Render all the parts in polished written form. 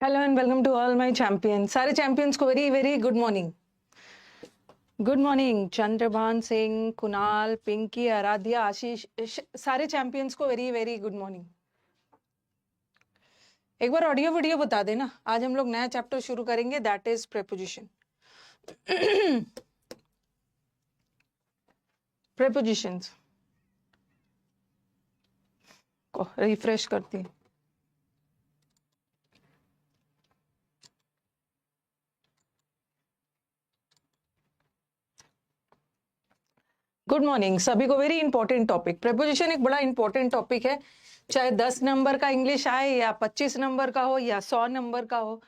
Hello and welcome to all my champions. सारे champions को very very good morning. Good morning Chandrabhan Singh, Kunal, Pinky, Aaradhya, Ashish, सारे champions को very very good morning. एक बार audio video बता देना। आज हम लोग नया चैप्टर शुरू करेंगे, दैट इज प्रेपोजिशन। प्रेपोजिशंस को रिफ्रेश करती हूँ। गुड मॉर्निंग सभी को। वेरी इंपॉर्टेंट टॉपिक प्रेपोजिशन, एक बड़ा इंपॉर्टेंट टॉपिक है। चाहे 10 नंबर का इंग्लिश आए या 25 नंबर का हो या 100 नंबर का हो,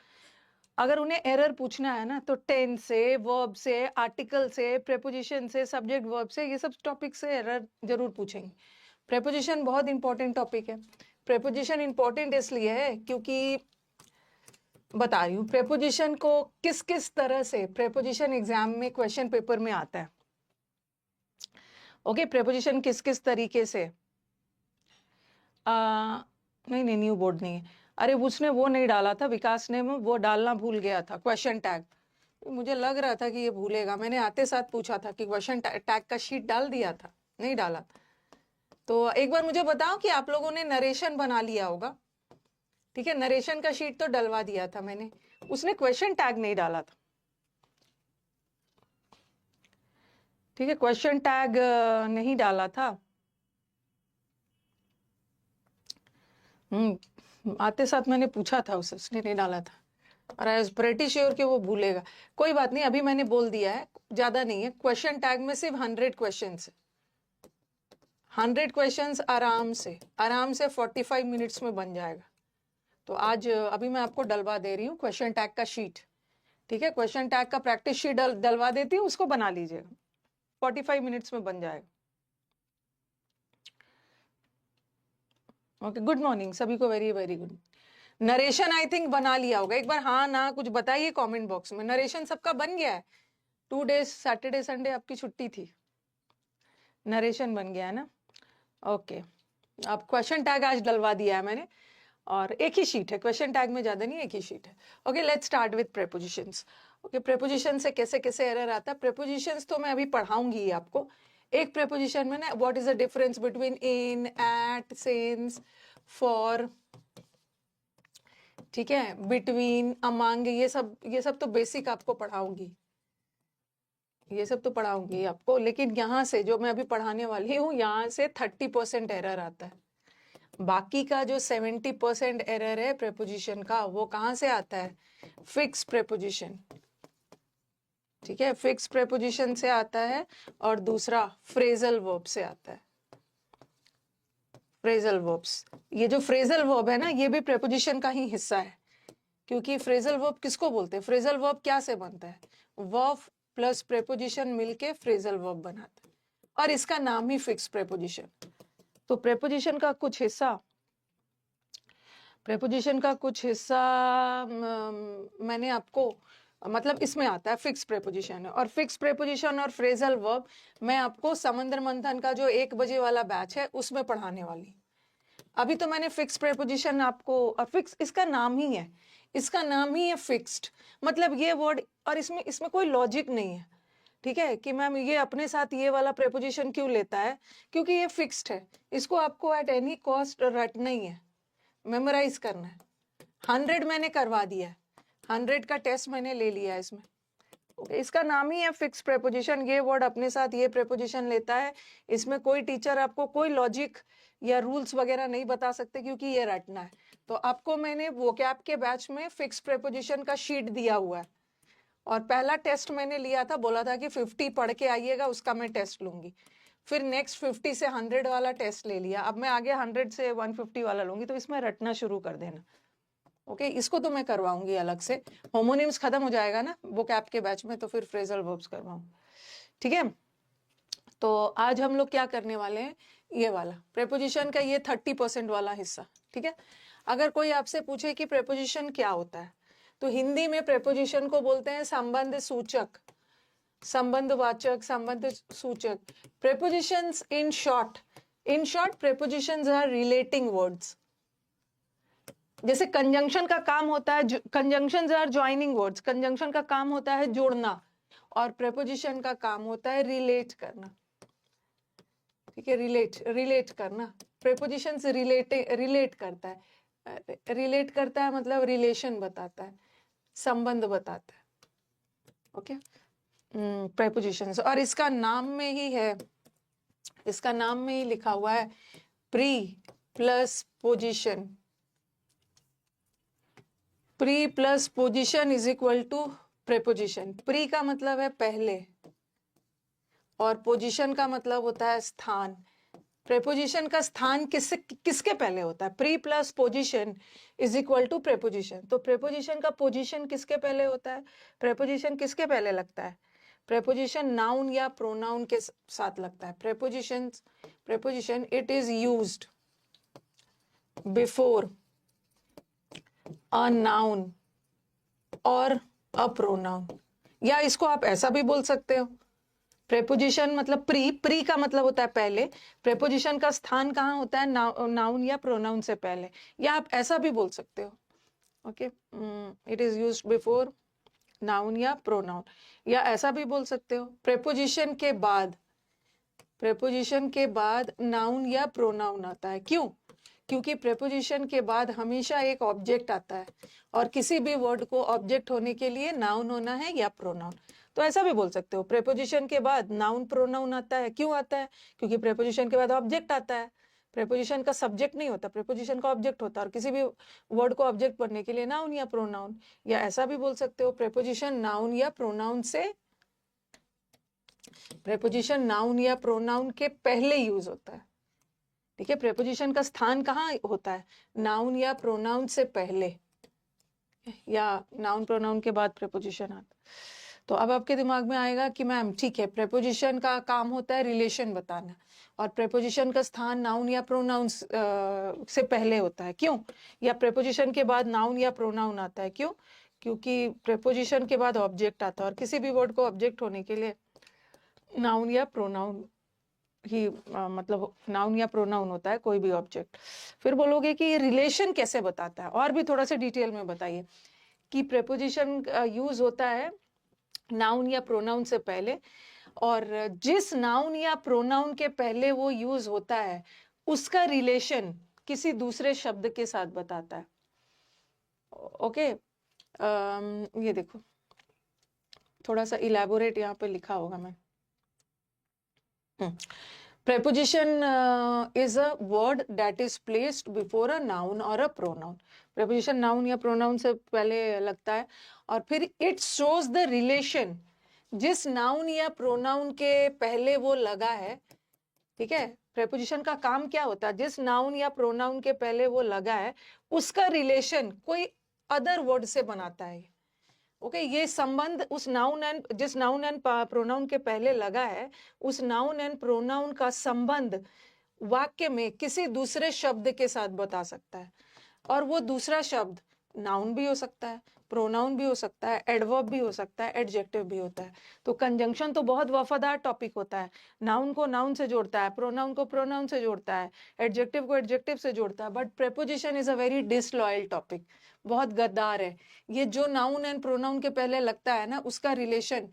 अगर उन्हें एरर पूछना है ना तो टेंस से, वर्ब से, आर्टिकल से, प्रेपोजिशन से, सब्जेक्ट वर्ब से, ये सब टॉपिक से एरर जरूर पूछेंगे। प्रेपोजिशन बहुत इंपॉर्टेंट टॉपिक है। प्रेपोजिशन इंपॉर्टेंट इसलिए है क्योंकि बता रही हूँ प्रेपोजिशन को किस किस तरह से प्रेपोजिशन एग्जाम में क्वेश्चन पेपर में आता है। ओके, प्रेपोजिशन किस किस तरीके से नहीं नहीं, न्यू बोर्ड नहीं है। अरे उसने वो नहीं डाला था, विकास ने वो डालना भूल गया था, क्वेश्चन टैग। मुझे लग रहा था कि ये भूलेगा, मैंने आते साथ पूछा था कि क्वेश्चन टैग का शीट डाल दिया था, नहीं डाला। तो एक बार मुझे बताओ कि आप लोगों ने नरेशन बना लिया होगा। ठीक है, नरेशन का शीट तो डलवा दिया था मैंने, उसने क्वेश्चन टैग नहीं डाला था। ठीक है, क्वेश्चन टैग नहीं डाला था। आते साथ मैंने पूछा था उसे, उसने नहीं डाला था और आई वाज प्रेटी श्योर कि वो भूलेगा। कोई बात नहीं, अभी मैंने बोल दिया है, ज्यादा नहीं है। क्वेश्चन टैग में सिर्फ 100 क्वेश्चन है। 100 क्वेश्चंस आराम से 45 मिनट्स में बन जाएगा। तो आज अभी मैं आपको डलवा दे रही हूँ क्वेश्चन टैग का शीट। ठीक है, क्वेश्चन टैग का प्रैक्टिस शीट डलवा देती हूँ, उसको बना लीजिएगा, 45 मिनट्स में बन जाएगा। ओके, गुड मॉर्निंग सभी को, very very good. Narration I think बना लिया होगा। एक बार हाँ ना कुछ बताइए कमेंट बॉक्स में। नरेशन सबका बन गया है? 2 डेज सैटरडे संडे आपकी छुट्टी थी, नरेशन बन गया है ना? ओके, अब क्वेश्चन टैग आज डलवा दिया है मैंने और एक ही शीट है, क्वेश्चन टैग में ज्यादा नहीं, एक ही शीट है। Okay, let's start with prepositions. Okay, preposition से कैसे कैसे एरर आता है। प्रेपोजिशंस तो मैं अभी पढ़ाऊंगी ही आपको। एक प्रेपोजिशन में ना what is the difference between in, at, since, for, ठीक है, बिटवीन, अमंग, ये सब तो बेसिक आपको पढ़ाऊंगी, ये सब तो पढ़ाऊंगी आपको। लेकिन यहाँ से जो मैं अभी पढ़ाने वाली हूँ, यहाँ से 30% एरर आता है। बाकी का जो 70% एरर है प्रेपोजिशन का, वो कहाँ से आता है? Fix preposition. ठीक है, फिक्स प्रेपोजिशन से आता है और दूसरा फ्रेजल वर्ब से आता है। फ्रेजल वर्ब्स, ये जो फ्रेजल वर्ब है ना, ये भी प्रेपोजिशन का ही हिस्सा है। क्योंकि फ्रेजल वर्ब किसको बोलते हैं? फ्रेजल वर्ब क्या से बनता है? वर्ब प्लस प्रेपोजिशन मिलके फ्रेजल वर्ब बनाता है और इसका नाम ही फिक्स प्रेपोजिशन। तो प्रेपोजिशन का कुछ हिस्सा मैंने आपको, मतलब इसमें आता है फिक्स प्रेपोजिशन है। और फिक्स प्रेपोजिशन और फ्रेजल वर्ब मैं आपको समंदर मंथन का जो 1 बजे वाला बैच है उसमें पढ़ाने वाली। अभी तो मैंने फिक्स प्रेपोजिशन आपको, और फिक्स इसका नाम ही है, इसका नाम ही है फिक्स्ड। मतलब ये वर्ड, और इसमें इसमें कोई लॉजिक नहीं है। ठीक है, कि मैम ये अपने साथ ये वाला प्रेपोजिशन क्यों लेता है? क्योंकि ये फिक्स्ड है, इसको आपको एट एनी कॉस्ट रटना ही है, मेमोराइज करना है। 100 मैंने करवा दिया है, 100 का टेस्ट मैंने ले लिया है इसमें। इसका नाम ही है फिक्स प्रेपोजिशन। ये वर्ड अपने साथ ये प्रेपोजिशन लेता है। इसमें कोई टीचर आपको कोई लॉजिक या रूल्स वगैरह नहीं बता सकते, क्योंकि ये रटना है। तो आपको मैंने वोकैब के बैच में फिक्स प्रेपोजिशन का शीट दिया हुआ है और पहला टेस्ट मैंने लिया था, बोला था कि 50 पढ़ के आइएगा, उसका मैं टेस्ट लूंगी। फिर नेक्स्ट 50 से 100 वाला टेस्ट ले लिया, अब मैं आगे 100 से 150 वाला लूंगी। तो इसमें रटना शुरू कर देना। ओके, इसको तो मैं करवाऊंगी अलग से। होमोनिम्स खत्म हो जाएगा ना वो कैप के बैच में, तो फिर फ्रेजल वर्ब्स करवाऊं। ठीक है, तो आज हम लोग क्या करने वाले हैं, ये वाला प्रेपोजिशन का ये 30% वाला हिस्सा। ठीक है, अगर कोई आपसे पूछे कि प्रेपोजिशन क्या होता है, तो हिंदी में प्रेपोजिशन को बोलते हैं संबंध सूचक, संबंधवाचक, संबंध सूचक। Prepositions in short prepositions are relating words. जैसे कंजंक्शन का काम होता है, conjunctions are joining words, conjunction का काम होता है जोड़ना, और प्रेपोजिशन का काम होता है रिलेट करना। ठीक है, रिलेट करना। प्रेपोजिशन से रिलेट करता है, रिलेट करता है मतलब रिलेशन बताता है, संबंध बताता है। ओके, प्रेपोजिशंस, और इसका नाम में ही है, इसका नाम में ही लिखा हुआ है pre plus position. Pre plus position is equal to preposition. Pre का मतलब है पहले, और पोजीशन का मतलब होता है स्थान। प्रेपोजिशन का स्थान किसके पहले होता है? Pre plus position is equal to preposition. तो प्रेपोजिशन का पोजीशन किसके पहले होता है? प्रेपोजिशन किसके पहले लगता है? प्रेपोजिशन नाउन या प्रोनाउन के साथ लगता है। Preposition it is used before a noun और अ प्रोनाउन, या इसको आप ऐसा भी बोल सकते हो, प्रेपोजिशन मतलब प्री का मतलब होता है पहले, प्रेपोजिशन का स्थान कहाँ होता है? नाउन या प्रोनाउन से पहले, या आप ऐसा भी बोल सकते हो। Okay, it is used before noun या प्रोनाउन, या ऐसा भी बोल सकते हो प्रेपोजिशन के बाद नाउन या प्रोनाउन आता है। क्यों? क्योंकि प्रेपोजिशन के बाद हमेशा एक ऑब्जेक्ट आता है, और किसी भी वर्ड को ऑब्जेक्ट होने के लिए नाउन होना है या प्रोनाउन। तो ऐसा भी बोल सकते हो प्रेपोजिशन के बाद नाउन प्रोनाउन आता है। क्यों आता है? क्योंकि प्रेपोजिशन के बाद ऑब्जेक्ट आता है। प्रेपोजिशन का सब्जेक्ट नहीं होता, प्रेपोजिशन का ऑब्जेक्ट होता है, और किसी भी वर्ड को ऑब्जेक्ट बनने के लिए नाउन या प्रोनाउन। या ऐसा भी बोल सकते हो प्रेपोजिशन नाउन या प्रोनाउन के पहले यूज होता है। ठीक है, प्रेपोजिशन का स्थान कहाँ होता है? नाउन या प्रोनाउन से पहले, या नाउन प्रोनाउन के बाद प्रेपोजिशन आता है। तो अब आपके दिमाग में आएगा कि मैम ठीक है, प्रेपोजिशन का काम होता है रिलेशन बताना, और प्रेपोजिशन का स्थान नाउन या प्रोनाउन से पहले होता है। क्यों? या प्रेपोजिशन के बाद नाउन या प्रोनाउन आता है। क्यों? क्योंकि प्रेपोजिशन के बाद ऑब्जेक्ट आता है, और किसी भी वर्ड को ऑब्जेक्ट होने के लिए नाउन या प्रोनाउन ही मतलब नाउन या प्रोनाउन होता है, कोई भी ऑब्जेक्ट। फिर बोलोगे कि ये रिलेशन कैसे बताता है, और भी थोड़ा सा डिटेल में बताइए कि प्रेपोजिशन यूज होता है नाउन या प्रोनाउन से पहले, और जिस नाउन या प्रोनाउन के पहले वो यूज होता है उसका रिलेशन किसी दूसरे शब्द के साथ बताता है। ओके, ये देखो थोड़ा सा इलैबोरेट यहाँ पे लिखा होगा मैं। Preposition is a word that is placed before a noun or a pronoun. Preposition noun या pronoun से पहले लगता है, और फिर it shows the relation जिस noun या pronoun के पहले वो लगा है। ठीक है, preposition का काम क्या होता है? जिस noun या pronoun के पहले वो लगा है उसका relation कोई other word से बनाता है। ओके, ये संबंध उस नाउन एंड जिस नाउन एंड प्रोनाउन के पहले लगा है, उस नाउन एंड प्रोनाउन का संबंध वाक्य में किसी दूसरे शब्द के साथ बता सकता है, और वो दूसरा शब्द नाउन भी हो सकता है, प्रोनाउन भी हो सकता है, एडवर्ब भी हो सकता है, एडजेक्टिव भी होता है। तो कंजंक्शन तो बहुत वफादार टॉपिक होता है, नाउन को नाउन से जोड़ता है, प्रोनाउन को प्रोनाउन से जोड़ता है, एडजेक्टिव को एडजेक्टिव से जोड़ता है, but preposition is a very disloyal topic, बहुत गद्दार है। ये जो नाउन एंड प्रोनाउन के पहले लगता है ना, उसका रिलेशन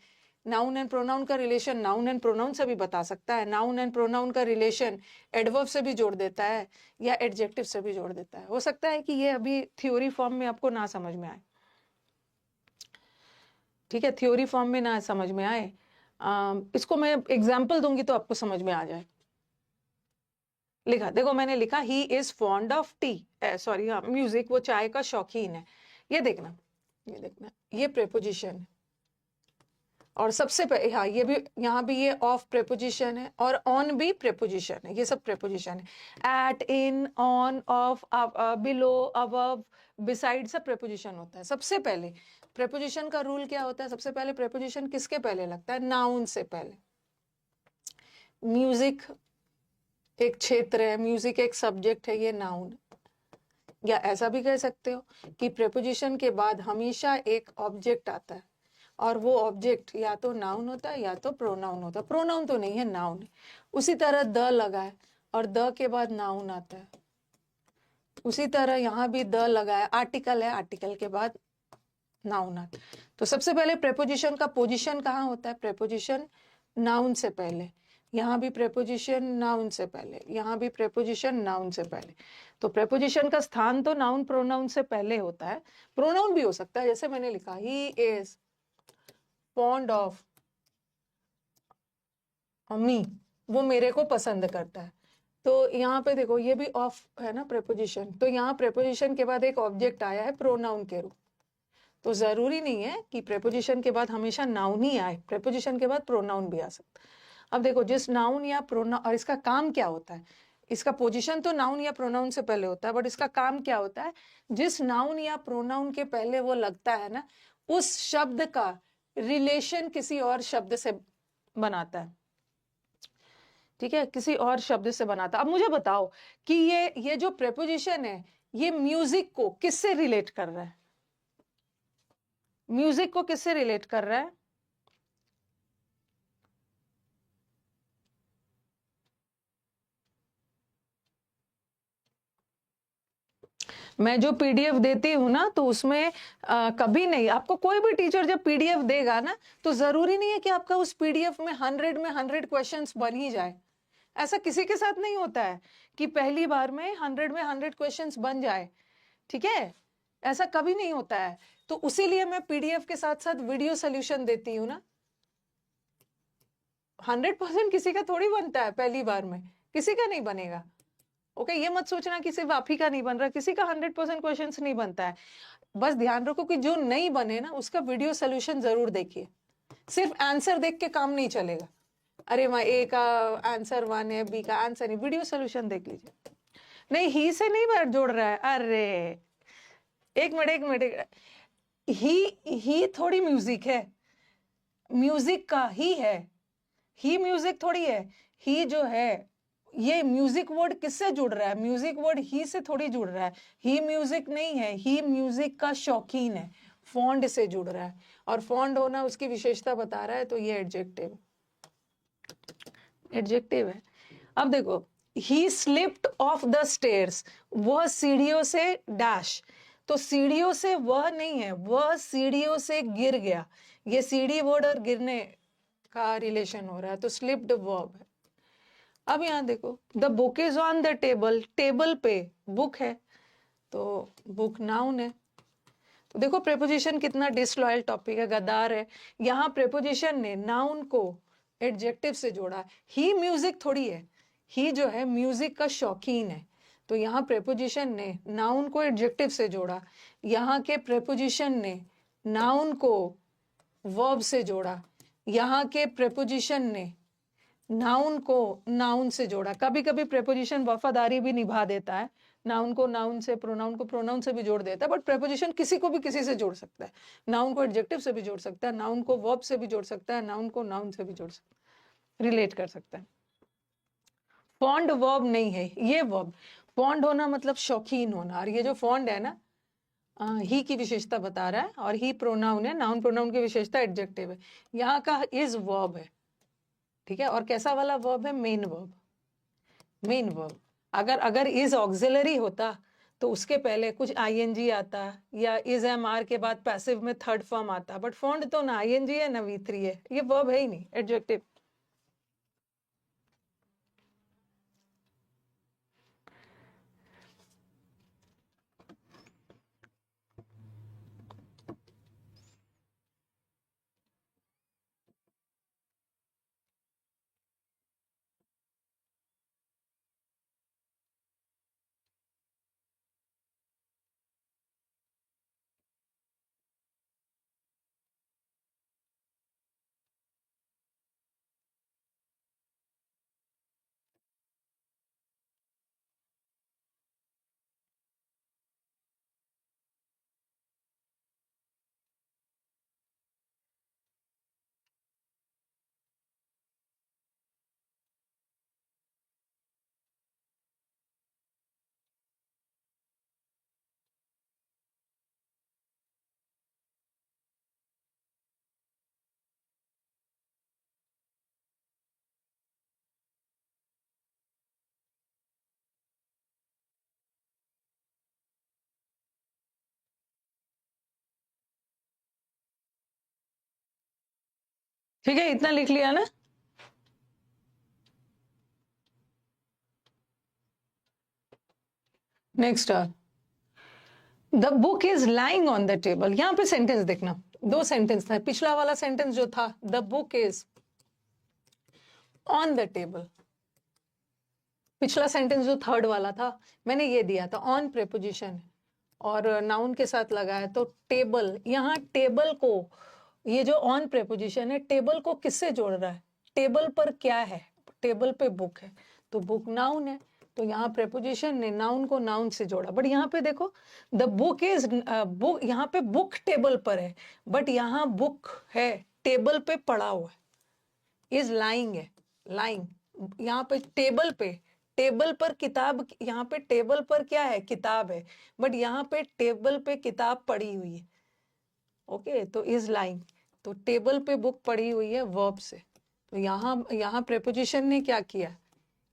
नाउन एंड प्रोनाउन का रिलेशन नाउन एंड प्रोनाउन से भी बता सकता है, नाउन एंड प्रोनाउन का रिलेशन एडवर्ब से भी जोड़ देता है, या एडजेक्टिव से भी जोड़ देता है। हो सकता है कि ये अभी थ्योरी फॉर्म में आपको ना समझ में आए। ठीक है, थ्योरी फॉर्म में ना समझ में आए, इसको मैं एग्जाम्पल दूंगी तो आपको समझ में आ जाए। लिखा देखो, मैंने लिखा ही is fond of T, sorry हाँ म्यूजिक, वो चाय का शौकीन है। ये देखना ये प्रेपोजिशन है, और सबसे पहले हाँ ये भी, यहाँ भी ये ऑफ प्रेपोजिशन है, और ऑन भी प्रेपोजिशन है। ये सब प्रेपोजिशन है। At, in, on, of, below, above, beside, सब प्रेपोजिशन होता है। सबसे पहले प्रेपोजिशन का रूल क्या होता है? सबसे पहले प्रेपोजिशन किसके पहले लगता है? नाउन से पहले। म्यूजिक एक क्षेत्र है, म्यूजिक एक सब्जेक्ट है, ये नाउन। या ऐसा भी कह सकते हो कि प्रेपोजिशन के बाद हमेशा एक ऑब्जेक्ट आता है, और वो ऑब्जेक्ट या तो नाउन होता है या तो प्रोनाउन होता है। प्रोनाउन तो नहीं है, नाउन है। उसी तरह द लगा है, और द के बाद नाउन आता है, उसी तरह यहाँ भी द लगा है, आर्टिकल है, आर्टिकल के बाद नाउन है। तो सबसे पहले प्रेपोजिशन का पोजीशन कहाँ होता है? प्रेपोजिशन नाउन से पहले। यहाँ भी प्रेपोजिशन नाउन से पहले, यहाँ भी प्रेपोजिशन नाउन से पहले। तो प्रेपोजिशन का स्थान तो नाउन प्रोनाउन से पहले होता है। प्रोनाउन भी हो सकता है, जैसे मैंने लिखा ही इज फॉन्ड ऑफ मी, वो मेरे को पसंद करता है। तो यहाँ पे देखो ये भी ऑफ है ना प्रेपोजिशन, तो यहाँ प्रेपोजिशन के बाद एक ऑब्जेक्ट आया है प्रोनाउन के रूप। तो जरूरी नहीं है कि प्रेपोजिशन के बाद हमेशा नाउन ही आए, प्रेपोजिशन के बाद प्रोनाउन भी आ सकता है। अब देखो जिस नाउन या प्रोनाउन, और इसका काम क्या होता है? इसका पोजीशन तो नाउन या प्रोनाउन से पहले होता है, बट इसका काम क्या होता है? जिस नाउन या प्रोनाउन के पहले वो लगता है ना, उस शब्द का रिलेशन किसी और शब्द से बनाता है। ठीक है, किसी और शब्द से बनाता। अब मुझे बताओ कि ये जो प्रेपोजिशन है, ये म्यूजिक को किससे रिलेट कर रहा है? म्यूजिक को किससे रिलेट कर रहा है? मैं जो पीडीएफ देती हूँ ना, तो उसमें कभी नहीं, आपको कोई भी टीचर जब पीडीएफ देगा ना, तो जरूरी नहीं है कि आपका उस पीडीएफ में 100 क्वेश्चंस बन ही जाए। ऐसा किसी के साथ नहीं होता है कि पहली बार में 100 क्वेश्चंस बन जाए। ठीक है, ऐसा कभी नहीं होता है। तो उसीलिए मैं पीडीएफ के साथ साथ वीडियो सोल्यूशन देती हूँ ना। 100% किसी का थोड़ी बनता है पहली बार में, किसी का नहीं बनेगा। ओके, ये मत सोचना कि सिर्फ आप ही का नहीं बन रहा, किसी का 100% क्वेश्चन नहीं बनता है। बस ध्यान रखो कि जो नहीं बने ना, उसका वीडियो सोल्यूशन जरूर देखिए। सिर्फ आंसर देख के काम नहीं चलेगा। अरे वहां ए का आंसर 1 है, बी का आंसर नहीं, वीडियो सोल्यूशन देख लीजिए। नहीं, ही से नहीं बार जोड़ रहा है। अरे एक मिनट, एक मिनट, ही थोड़ी म्यूजिक है, म्यूजिक का ही है, ही म्यूजिक थोड़ी है। ही जो है, ये म्यूजिक वर्ड किससे जुड़ रहा है? म्यूजिक वर्ड ही से थोड़ी जुड़ रहा है। ही म्यूजिक नहीं है, ही म्यूजिक का शौकीन है, फॉन्ड से जुड़ रहा है। और फॉन्ड होना उसकी विशेषता बता रहा है, तो ये एडजेक्टिव, एडजेक्टिव है। अब देखो, ही स्लिप्ड ऑफ द स्टेयर्स, वह सीढ़ियों से डैश। तो सीढ़ियों से वह नहीं है, वह सीढ़ियों से गिर गया। ये सीढ़ी वर्ड और गिरने का रिलेशन हो रहा है, तो स्लिप्ड वर्ब है। अब यहां देखो, the book is on the table, table पे बुक है, तो बुक नाउन है। तो देखो प्रेपोजिशन कितना डिसलॉयल टॉपिक है, गद्दार है। यहाँ प्रेपोजिशन ने नाउन को एडजेक्टिव से जोड़ा। ही म्यूजिक थोड़ी है, ही जो है म्यूजिक का शौकीन है। तो यहाँ प्रेपोजिशन ने नाउन को एडजेक्टिव से जोड़ा। यहाँ के प्रेपोजिशन ने नाउन को वर्ब से जोड़ा। यहाँ के प्रेपोजिशन ने नाउन को नाउन से जोड़ा। कभी कभी प्रेपोजिशन वफादारी भी निभा देता है, नाउन को नाउन से, प्रोनाउन को प्रोनाउन से भी जोड़ देता है। बट प्रेपोजिशन किसी को भी किसी से जोड़ सकता है, नाउन को एडजेक्टिव से भी जोड़ सकता है, नाउन को वर्ब से भी जोड़ सकता है, नाउन को नाउन से भी जोड़ सकता है, रिलेट कर सकता है। फॉन्ड वर्ब नहीं है, ये वर्ब। फॉन्ड होना मतलब शौकीन होना, और ये जो फॉन्ड है ना, ही की विशेषता बता रहा है, और ही प्रोनाउन है, नाउन प्रोनाउन की विशेषता एडजेक्टिव है। यहाँ का इज वर्ब है। ठीक है, और कैसा वाला वर्ब है? Main verb, main verb. अगर अगर इज ऑक्सिलरी होता तो उसके पहले कुछ आईएनजी आता, या इज एम आर के बाद पैसिव में थर्ड फॉर्म आता। बट फॉन्ड तो ना आईएनजी है ना V3 है, ये वर्ब है ही नहीं, एडजेक्टिव। ठीक है, इतना लिख लिया ना। Next, the book is lying on the table. यहाँ पे सेंटेंस देखना, दो सेंटेंस था। पिछला वाला सेंटेंस जो था, the book is on the table, पिछला सेंटेंस जो थर्ड वाला था मैंने ये दिया था ऑन प्रेपोजिशन और नाउन के साथ लगा है, तो टेबल, यहाँ टेबल को, ये जो ऑन प्रेपोजिशन है टेबल को किससे जोड़ रहा है, टेबल पर क्या है, टेबल पे बुक है, तो बुक नाउन है, तो यहाँ प्रेपोजिशन ने नाउन को नाउन से जोड़ा। बट यहाँ पे देखो, द बुक इज बुक, यहाँ पे बुक टेबल पर है, बट यहाँ बुक है टेबल पे पड़ा हुआ है, इज लाइंग है, लाइंग, यहाँ पे टेबल पे, टेबल पर किताब, यहाँ पे टेबल पर क्या है, किताब है, बट यहाँ पे टेबल पे किताब पड़ी हुई है। ओके, तो इज लाइंग, तो टेबल पे बुक पड़ी हुई है वर्ब से, तो यहाँ प्रेपोजिशन ने क्या किया,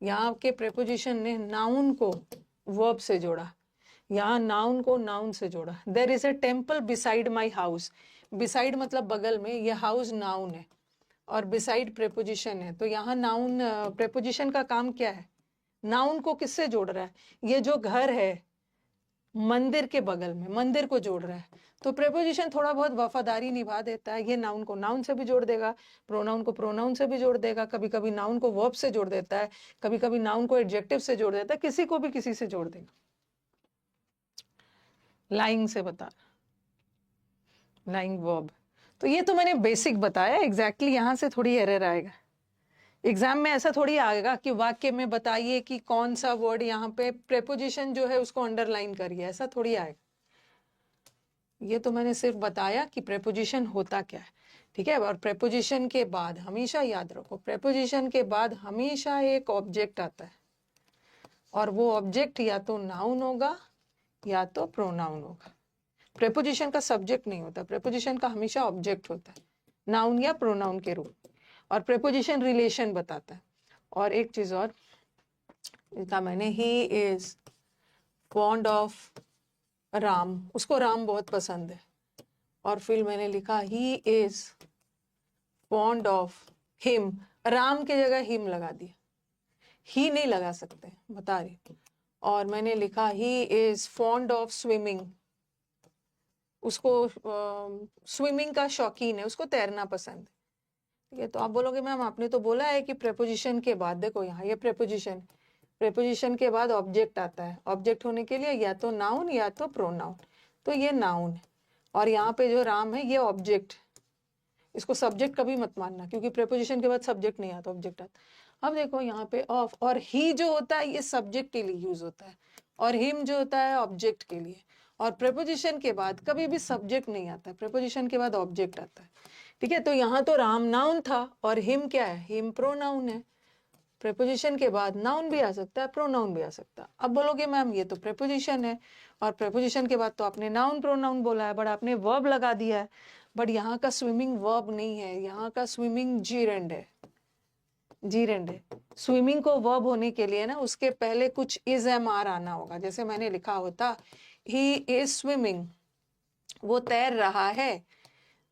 यहाँ के प्रेपोजिशन ने नाउन को वर्ब से जोड़ा, यहाँ नाउन को नाउन से जोड़ा। There is a temple beside my house, beside मतलब बगल में, ये हाउस नाउन है और बिसाइड प्रेपोजिशन है, तो यहाँ नाउन, प्रेपोजिशन का काम क्या है, नाउन को किससे जोड़ रहा है, ये जो घर है मंदिर के बगल में, मंदिर को जोड़ रहा है, तो प्रेपोजिशन थोड़ा बहुत वफादारी निभा देता है, ये नाउन को नाउन से भी जोड़ देगा, प्रोनाउन को प्रोनाउन से भी जोड़ देगा, कभी कभी नाउन को वर्ब से जोड़ देता है, कभी कभी नाउन को एडजेक्टिव से जोड़ देता है, किसी को भी किसी से जोड़ देगा। लाइंग से बता, लाइंग वर्ब, तो ये तो मैंने बेसिक बताया, एग्जैक्टली यहाँ से थोड़ी एरर आएगा एग्जाम में, ऐसा थोड़ी आएगा कि वाक्य में बताइए कि कौन सा वर्ड यहाँ पे प्रेपोजिशन जो है उसको अंडरलाइन करिए, ऐसा थोड़ी आएगा। ये तो मैंने सिर्फ बताया कि प्रेपोजिशन होता क्या है, ठीक है। और प्रेपोजिशन के बाद हमेशा याद रखो, प्रेपोजिशन के बाद हमेशा एक ऑब्जेक्ट आता है, और वो ऑब्जेक्ट या तो नाउन होगा या तो प्रोनाउन होगा। प्रेपोजिशन का सब्जेक्ट नहीं होता, प्रेपोजिशन का हमेशा ऑब्जेक्ट होता है, नाउन या प्रोनाउन के रूप, और प्रेपोजिशन रिलेशन बताता है। और एक चीज और लिखा मैंने, ही इज फॉन्ड ऑफ राम, उसको राम बहुत पसंद है, और फिर मैंने लिखा ही is fond of him, Ram की जगह हिम लगा दिया, ही नहीं लगा सकते, बता रही। और मैंने लिखा ही इज फॉन्ड ऑफ स्विमिंग, उसको स्विमिंग का शौकीन है, उसको तैरना पसंद है, ठीक है। तो आप बोलोगे मैम आपने तो बोला है कि प्रेपोजिशन के बाद, देखो यहाँ ये प्रेपोजिशन, प्रेपोजिशन के बाद ऑब्जेक्ट आता है, ऑब्जेक्ट होने के लिए या तो नाउन या तो प्रोनाउन, तो ये नाउन है, और यहाँ पे जो राम है ये ऑब्जेक्ट, इसको सब्जेक्ट कभी मत मानना, क्योंकि प्रेपोजिशन के बाद सब्जेक्ट नहीं आता, ऑब्जेक्ट आता। अब देखो यहाँ पे ऑफ और ही जो होता है ये सब्जेक्ट के लिए यूज होता है, और हिम जो होता है ऑब्जेक्ट के लिए, और प्रेपोजिशन के बाद कभी भी सब्जेक्ट नहीं आता, प्रेपोजिशन के बाद ऑब्जेक्ट आता है, ठीक है। तो यहाँ तो राम नाउन था और हिम क्या है, हिम प्रोनाउन है, प्रेपोजिशन के बाद नाउन भी आ सकता है, प्रोनाउन भी आ सकता है। अब बोलोगे मैम ये तो प्रेपोजिशन है, और प्रेपोजिशन के बाद तो आपने नाउन प्रोनाउन बोला है, बट आपने वर्ब लगा दिया है, बट यहाँ का स्विमिंग वर्ब नहीं है, यहाँ का स्विमिंग जीरेंड है, जीरेंड है। स्विमिंग को वर्ब होने के लिए ना उसके पहले कुछ इज एम आर आना होगा, जैसे मैंने लिखा होता ही इज स्विमिंग, वो तैर रहा है,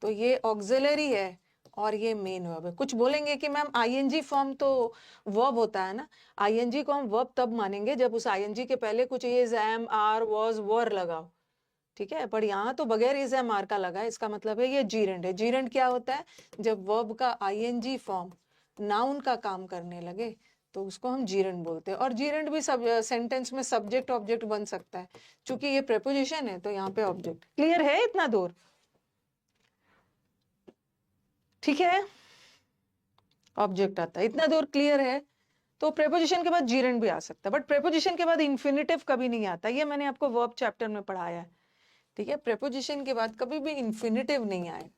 तो ये ऑक्सिलरी है और ये मेन वर्ब है। कुछ बोलेंगे कि मैम आईएनजी फॉर्म तो वर्ब होता है ना, आईएनजी को हम वर्ब तब मानेंगे जब उस आईएनजी के पहले कुछ is am are was were लगाओ, ठीक है। पर यहाँ तो बगैर इज एम आर का लगा है, इसका मतलब है ये जीरेंड है। जीरेंड क्या होता है, जब वर्ब का आईएनजी फॉर्म नाउन का काम करने लगे तो उसको हम जीरेंड बोलते हैं। और जीरेंड भी सब सेंटेंस में सब्जेक्ट ऑब्जेक्ट बन सकता है, क्योंकि ये प्रेपोजिशन है तो यहाँ पे ऑब्जेक्ट। क्लियर है इतना दूर, ठीक है, ऑब्जेक्ट आता है, इतना दूर क्लियर है। तो प्रेपोजिशन के बाद जीरेंड भी आ सकता है, बट प्रेपोजिशन के बाद इन्फिनिटिव कभी नहीं आता, ये मैंने आपको वर्ब चैप्टर में पढ़ाया है, ठीक है। प्रेपोजिशन के बाद कभी भी इन्फिनिटिव नहीं आएगा।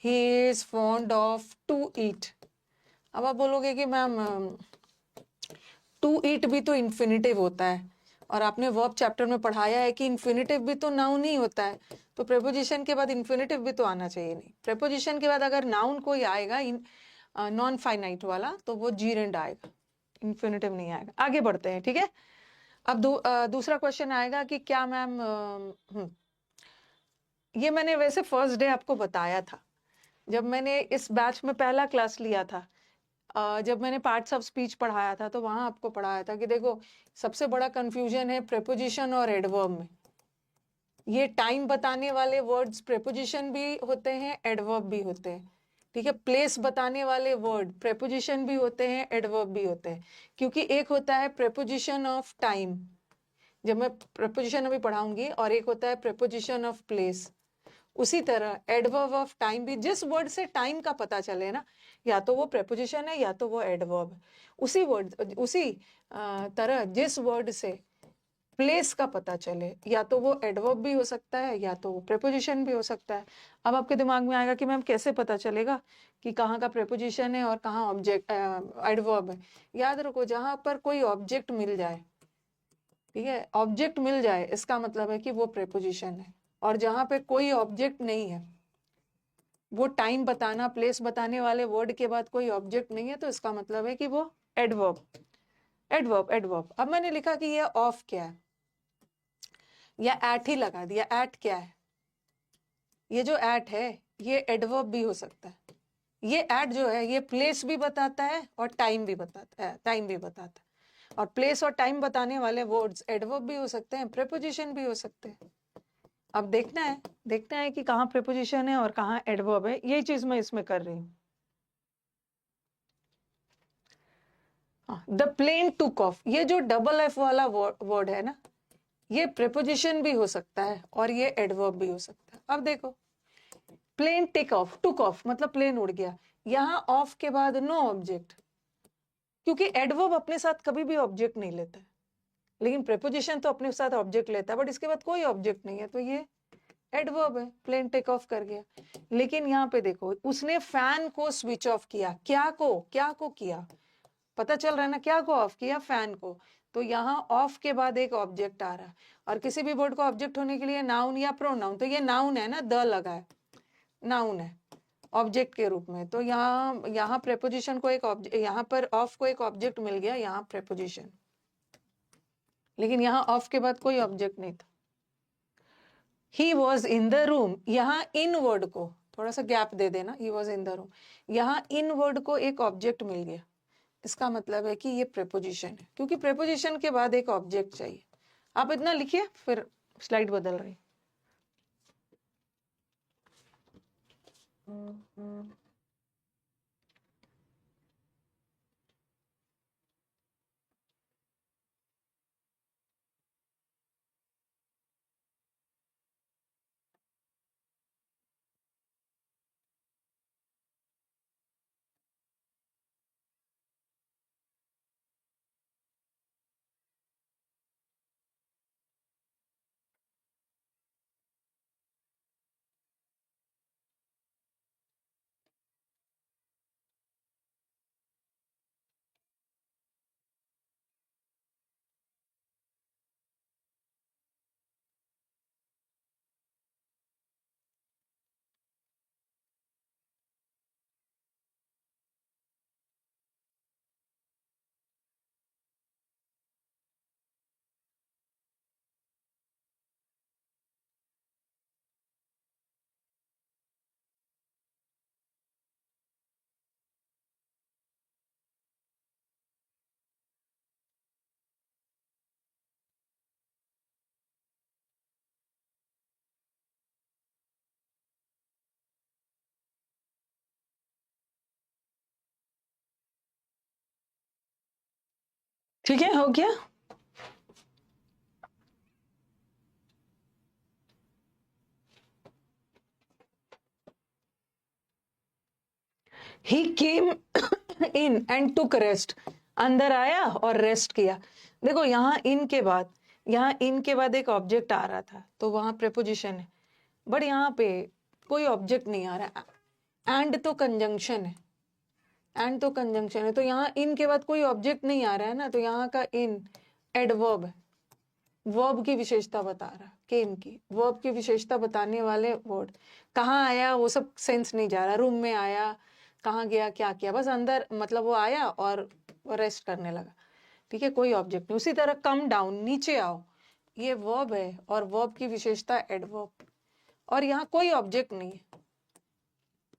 He is fond of to eat, अब आप बोलोगे कि मैम टू ईट भी तो इन्फिनिटिव होता है, और आपने वर्ब चैप्टर में पढ़ाया है कि इन्फिनिटिव भी तो नाउन ही होता है, तो प्रेपोजिशन के बाद इन्फिनिटिव भी तो आना चाहिए। नहीं, प्रेपोजिशन के बाद अगर नाउन कोई आएगा नॉन फाइनाइट वाला तो वो जीरेंड आएगा, इन्फिनिटिव नहीं आएगा। आगे बढ़ते हैं, ठीक है। अब दूसरा क्वेश्चन आएगा कि क्या मैम, ये मैंने वैसे फर्स्ट डे आपको बताया था, जब मैंने इस बैच में पहला क्लास लिया था, जब मैंने पार्ट्स ऑफ स्पीच पढ़ाया था, तो वहां आपको पढ़ाया था कि देखो सबसे बड़ा कंफ्यूजन है प्रेपोजिशन और एडवर्ब में। ये टाइम बताने वाले वर्ड्स प्रेपोजिशन भी होते हैं, एडवर्ब भी होते हैं। ठीक है, प्लेस बताने वाले वर्ड प्रेपोजिशन भी होते हैं, एडवर्ब भी होते हैं। क्योंकि एक होता है प्रेपोजिशन ऑफ टाइम, जब मैं प्रेपोजिशन अभी पढ़ाऊंगी, और एक होता है प्रेपोजिशन ऑफ प्लेस। उसी तरह एडवर्ब ऑफ टाइम भी, जिस वर्ड से टाइम का पता चले ना, या तो वो प्रेपोजिशन है या तो वो एडवर्ब है। उसी तरह जिस वर्ड से प्लेस का पता चले, या तो वो एडवर्ब भी हो सकता है या तो वो प्रेपोजिशन भी हो सकता है। अब आपके दिमाग में आएगा कि मैम कैसे पता चलेगा कि कहाँ का प्रेपोजिशन है और कहाँ ऑब्जेक्ट एडवर्ब है। याद रखो, जहां पर कोई ऑब्जेक्ट मिल जाए, ठीक है, ऑब्जेक्ट मिल जाए इसका मतलब है कि वो प्रेपोजिशन है। और जहां पे कोई ऑब्जेक्ट नहीं है, वो टाइम बताना प्लेस बताने वाले वर्ड के बाद कोई ऑब्जेक्ट नहीं है, तो इसका मतलब है कि वो एडवर्ब। एडवर्ब। अब मैंने लिखा कि ये ऑफ क्या है, या एट ही लगा दिया। एट क्या है? ये जो एट है ये एडवर्ब भी हो सकता है। ये एट जो है ये प्लेस भी बताता है और टाइम भी बताता है। और प्लेस और टाइम बताने वाले वर्ड्स एडवर्ब भी हो सकते हैं, प्रेपोजिशन भी हो सकते हैं। अब देखना है कि कहाँ प्रेपोजिशन है और कहाँ एडवर्ब है। यही चीज मैं इसमें कर रही हूँ। द प्लेन टुक ऑफ, ये जो डबल एफ वाला वर्ड है ना, ये प्रेपोजिशन भी हो सकता है और ये एडवर्ब भी हो सकता है। अब देखो, plane take off, took off मतलब प्लेन उड़ गया। यहां ऑफ के बाद नो ऑब्जेक्ट, क्योंकि एडवर्ब अपने साथ कभी भी ऑब्जेक्ट नहीं लेता है, लेकिन प्रेपोजिशन तो अपने साथ ऑब्जेक्ट लेता है, बट इसके बाद कोई ऑब्जेक्ट नहीं है, तो ये एडवर्ब है। प्लेन टेक ऑफ कर गया। लेकिन यहाँ पे देखो, उसने फैन को स्विच ऑफ किया। क्या को किया? पता चल रहा है ना, क्या को ऑफ किया? फैन को। तो यहाँ ऑफ के बाद एक ऑब्जेक्ट आ रहा है, और किसी भी वर्ड को ऑब्जेक्ट होने के लिए नाउन या प्रोनाउन, तो ये नाउन है ना, द लगा है, नाउन है ऑब्जेक्ट के रूप में। तो यहाँ प्रेपोजिशन को एक ऑब्जेक्ट, यहाँ पर ऑफ को एक ऑब्जेक्ट मिल गया, यहाँ प्रेपोजिशन। लेकिन यहाँ ऑफ के बाद कोई ऑब्जेक्ट नहीं था। He was in the room, यहाँ इन वर्ड को थोड़ा सा गैप दे देना, he was in the room, यहाँ इन वर्ड को एक ऑब्जेक्ट मिल गया। इसका मतलब है कि ये प्रेपोजिशन है, क्योंकि प्रेपोजिशन के बाद एक ऑब्जेक्ट चाहिए। आप इतना लिखिए, फिर स्लाइड बदल रही। ठीक है, हो गया। ही केम इन एंड टुक रेस्ट, अंदर आया और रेस्ट किया। देखो यहाँ इन के बाद एक ऑब्जेक्ट आ रहा था, तो वहां प्रेपोजिशन है, बट यहाँ पे कोई ऑब्जेक्ट नहीं आ रहा। एंड तो कंजंक्शन है, तो यहाँ इन के बाद कोई ऑब्जेक्ट नहीं आ रहा है ना, तो यहाँ का इन एडवर्ब है, वर्ब की विशेषता बता रहा। केम की वर्ब की विशेषता बताने वाले वर्ड। कहाँ आया वो सब सेंस नहीं जा रहा, रूम में आया, कहाँ गया, क्या किया, बस अंदर, मतलब वो आया और रेस्ट करने लगा। ठीक है, कोई ऑब्जेक्ट नहीं। उसी तरह कम डाउन, नीचे आओ, ये वर्ब है और वर्ब की विशेषता एडवर्ब, और यहाँ कोई ऑब्जेक्ट नहीं है।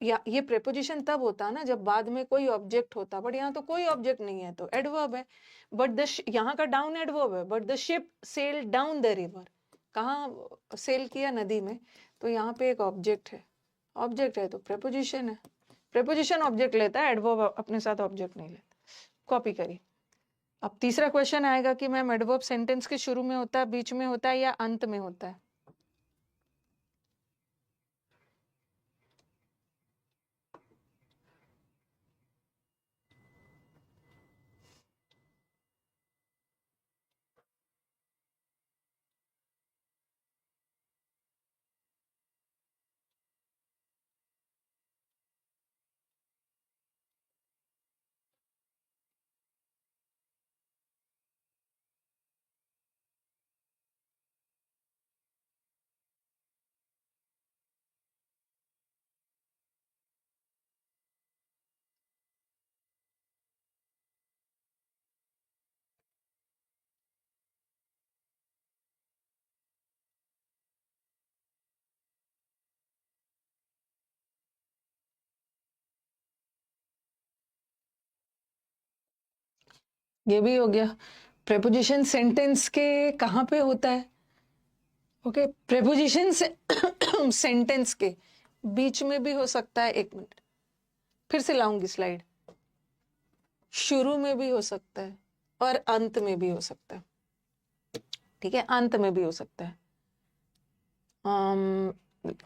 ये प्रेपोजिशन तब होता है ना जब बाद में कोई ऑब्जेक्ट होता, बट यहाँ तो कोई ऑब्जेक्ट नहीं है तो एडवर्ब है। बट द यहाँ का डाउन एडवर्ब है, but the ship sail down the river, कहाँ सेल किया, नदी में, तो यहाँ पे एक ऑब्जेक्ट है, ऑब्जेक्ट है तो प्रेपोजिशन है। प्रेपोजिशन ऑब्जेक्ट लेता है, एडवर्ब अपने साथ ऑब्जेक्ट नहीं लेता। कॉपी करिए। अब तीसरा क्वेश्चन आएगा कि मैम एडवर्ब सेंटेंस के शुरू में होता है, बीच में होता है या अंत में होता है? ये भी हो गया। प्रेपोजिशन सेंटेंस के कहाँ पे होता है? ओके, प्रेपोजिशन से सेंटेंस के बीच में भी हो सकता है, एक मिनट फिर से लाऊंगी स्लाइड, शुरू में भी हो सकता है और अंत में भी हो सकता है। ठीक है, अंत में भी हो सकता है।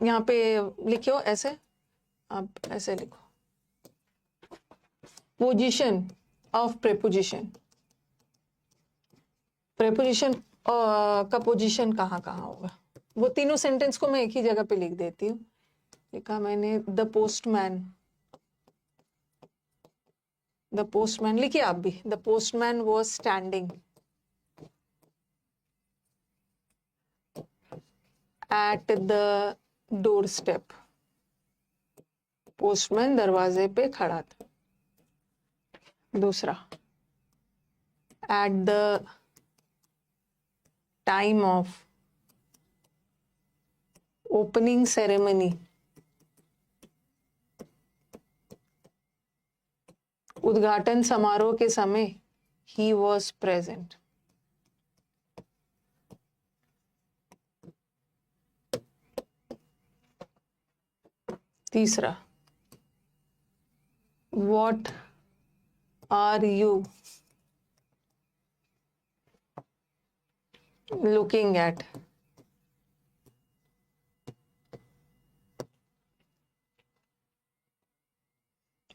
यहाँ पे लिखियो ऐसे, आप ऐसे लिखो, पोजीशन ऑफ प्रेपोजिशन, प्रेपोजिशन का पोजीशन कहाँ कहाँ होगा, वो तीनों सेंटेंस को मैं एक ही जगह पे लिख देती हूँ। लिखा मैंने द पोस्टमैन, द पोस्टमैन लिखिए आप भी, the postman was standing at the door step, postman दरवाजे पे खड़ा था। दूसरा, at the time of opening ceremony, उद्घाटन समारोह के समय ही वॉज प्रेजेंट। तीसरा, what are you looking at?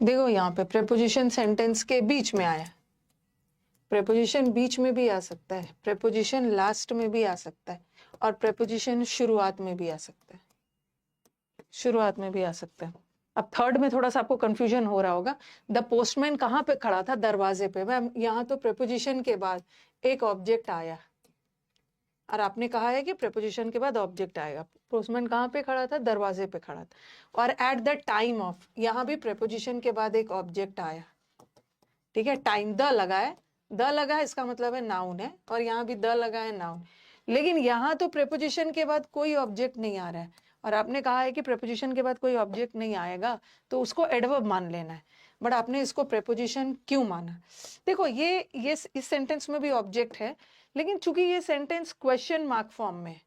देखो यहाँ पे प्रेपोजिशन सेंटेंस के बीच में आया, प्रेपोजिशन बीच में भी आ सकता है, प्रेपोजिशन लास्ट में भी आ सकता है, और प्रेपोजिशन शुरुआत में भी आ सकता है, शुरुआत में भी आ सकता है। अब थर्ड में थोड़ा सा आपको कंफ्यूजन हो रहा होगा, द पोस्टमैन कहाँ पे खड़ा था, दरवाजे पे। मैम यहाँ तो प्रेपोजिशन के बाद एक ऑब्जेक्ट आया, और आपने कहा है कि प्रेपोजिशन के बाद ऑब्जेक्ट आएगा। पोस्टमैन कहाँ पे खड़ा था, दरवाजे पे खड़ा था। और एट द टाइम ऑफ, यहाँ भी प्रेपोजिशन के बाद एक ऑब्जेक्ट आया। ठीक है, टाइम द लगा है, द लगा है इसका मतलब है नाउन है, और यहाँ भी द लगा है नाउन। लेकिन यहाँ तो प्रेपोजिशन के बाद कोई ऑब्जेक्ट नहीं आ रहा है, और आपने कहा है कि प्रेपोजिशन के बाद कोई ऑब्जेक्ट नहीं आएगा तो उसको एडवर्ब मान लेना है, बट आपने इसको प्रेपोजिशन क्यों माना? देखो ये इस सेंटेंस में भी ऑब्जेक्ट है, लेकिन चूंकि ये सेंटेंस क्वेश्चन मार्क फॉर्म में है,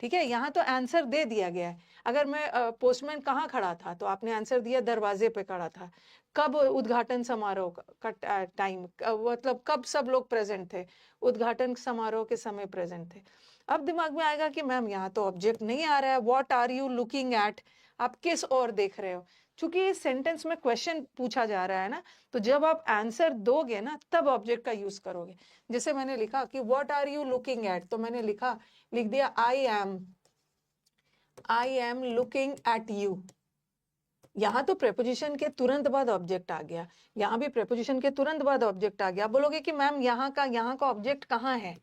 ठीक है, यहाँ तो आंसर दे दिया गया है। अगर मैं पोस्टमैन कहाँ खड़ा था तो आपने आंसर दिया दरवाजे पे खड़ा था। कब उद्घाटन समारोह का टाइम, मतलब कब सब लोग प्रेजेंट थे, उद्घाटन समारोह के समय प्रेजेंट थे। अब दिमाग में आएगा कि मैम यहाँ तो ऑब्जेक्ट नहीं आ रहा है, what are you looking at, आप किस ओर देख रहे हो। चूंकि इस सेंटेंस में क्वेश्चन पूछा जा रहा है ना, तो जब आप आंसर दोगे ना तब ऑब्जेक्ट का यूज करोगे। जैसे मैंने लिखा कि what are you looking at, तो मैंने लिख दिया I am looking at you. यहाँ तो प्रेपोजिशन के तुरंत बाद ऑब्जेक्ट आ गया, यहाँ भी प्रेपोजिशन के तुरंत बाद ऑब्जेक्ट आ गया। बोलोगे कि मैम यहाँ का ऑब्जेक्ट कहाँ है,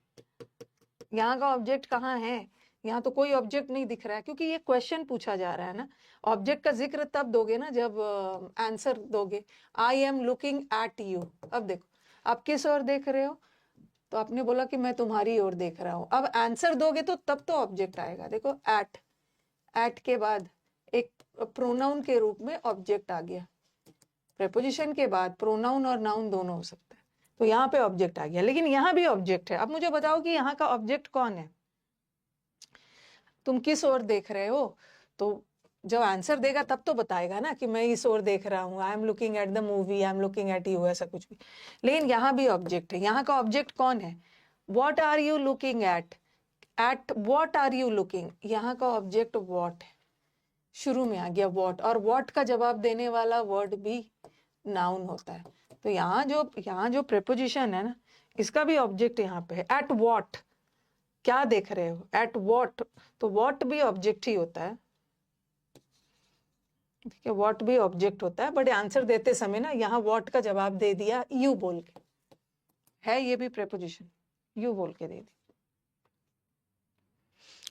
यहाँ का ऑब्जेक्ट कहाँ है? यहाँ तो कोई ऑब्जेक्ट नहीं दिख रहा है, क्योंकि ये क्वेश्चन पूछा जा रहा है ना। ऑब्जेक्ट का जिक्र तब दोगे ना जब आंसर दोगे। आई एम लुकिंग एट यू, अब देखो आप किस ओर देख रहे हो, तो आपने बोला कि मैं तुम्हारी ओर देख रहा हूँ। अब आंसर दोगे तो तब तो ऑब्जेक्ट आएगा। देखो एट के बाद एक प्रोनाउन के रूप में ऑब्जेक्ट आ गया। प्रेपोजिशन के बाद प्रोनाउन और नाउन दोनों हो सकता है, तो यहाँ पे ऑब्जेक्ट आ गया। लेकिन यहाँ भी ऑब्जेक्ट है। अब मुझे बताओ कि यहाँ का ऑब्जेक्ट कौन है, तुम किस ओर देख रहे हो? तो जब आंसर देगा तब तो बताएगा ना कि मैं इस ओर देख रहा हूँ, आई am looking at the movie, I am looking at you, ऐसा कुछ भी। लेकिन यहाँ भी ऑब्जेक्ट है। यहाँ का ऑब्जेक्ट कौन है? What are you looking at, at what are you looking, यहाँ का ऑब्जेक्ट वॉट है, शुरू में आ गया वॉट, और वॉट का जवाब देने वाला वर्ड भी नाउन होता है। तो यहाँ जो प्रेपोजिशन है ना, इसका भी ऑब्जेक्ट यहाँ पे है। एट वॉट, क्या देख रहे हो, एट वॉट, तो वॉट भी ऑब्जेक्ट ही होता है। ठीक है, वॉट भी ऑब्जेक्ट होता है, बट आंसर देते समय ना यहाँ वॉट का जवाब दे दिया यू बोल के, है ये भी प्रेपोजिशन, यू बोल के दे दी।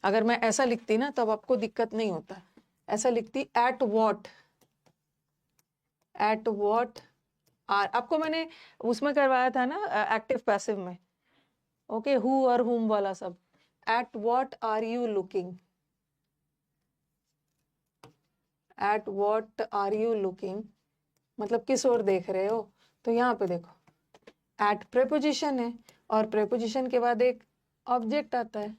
अगर मैं ऐसा लिखती ना तब आपको दिक्कत नहीं होता, ऐसा लिखती at what, at what are, आपको मैंने उसमें करवाया था ना एक्टिव पैसिव में, ओके, हु और हुम वाला सब। At what are you looking, at what are you looking मतलब किस ओर देख रहे हो। तो यहाँ पे देखो एट प्रेपोजिशन है, और प्रेपोजिशन के बाद एक ऑब्जेक्ट आता है।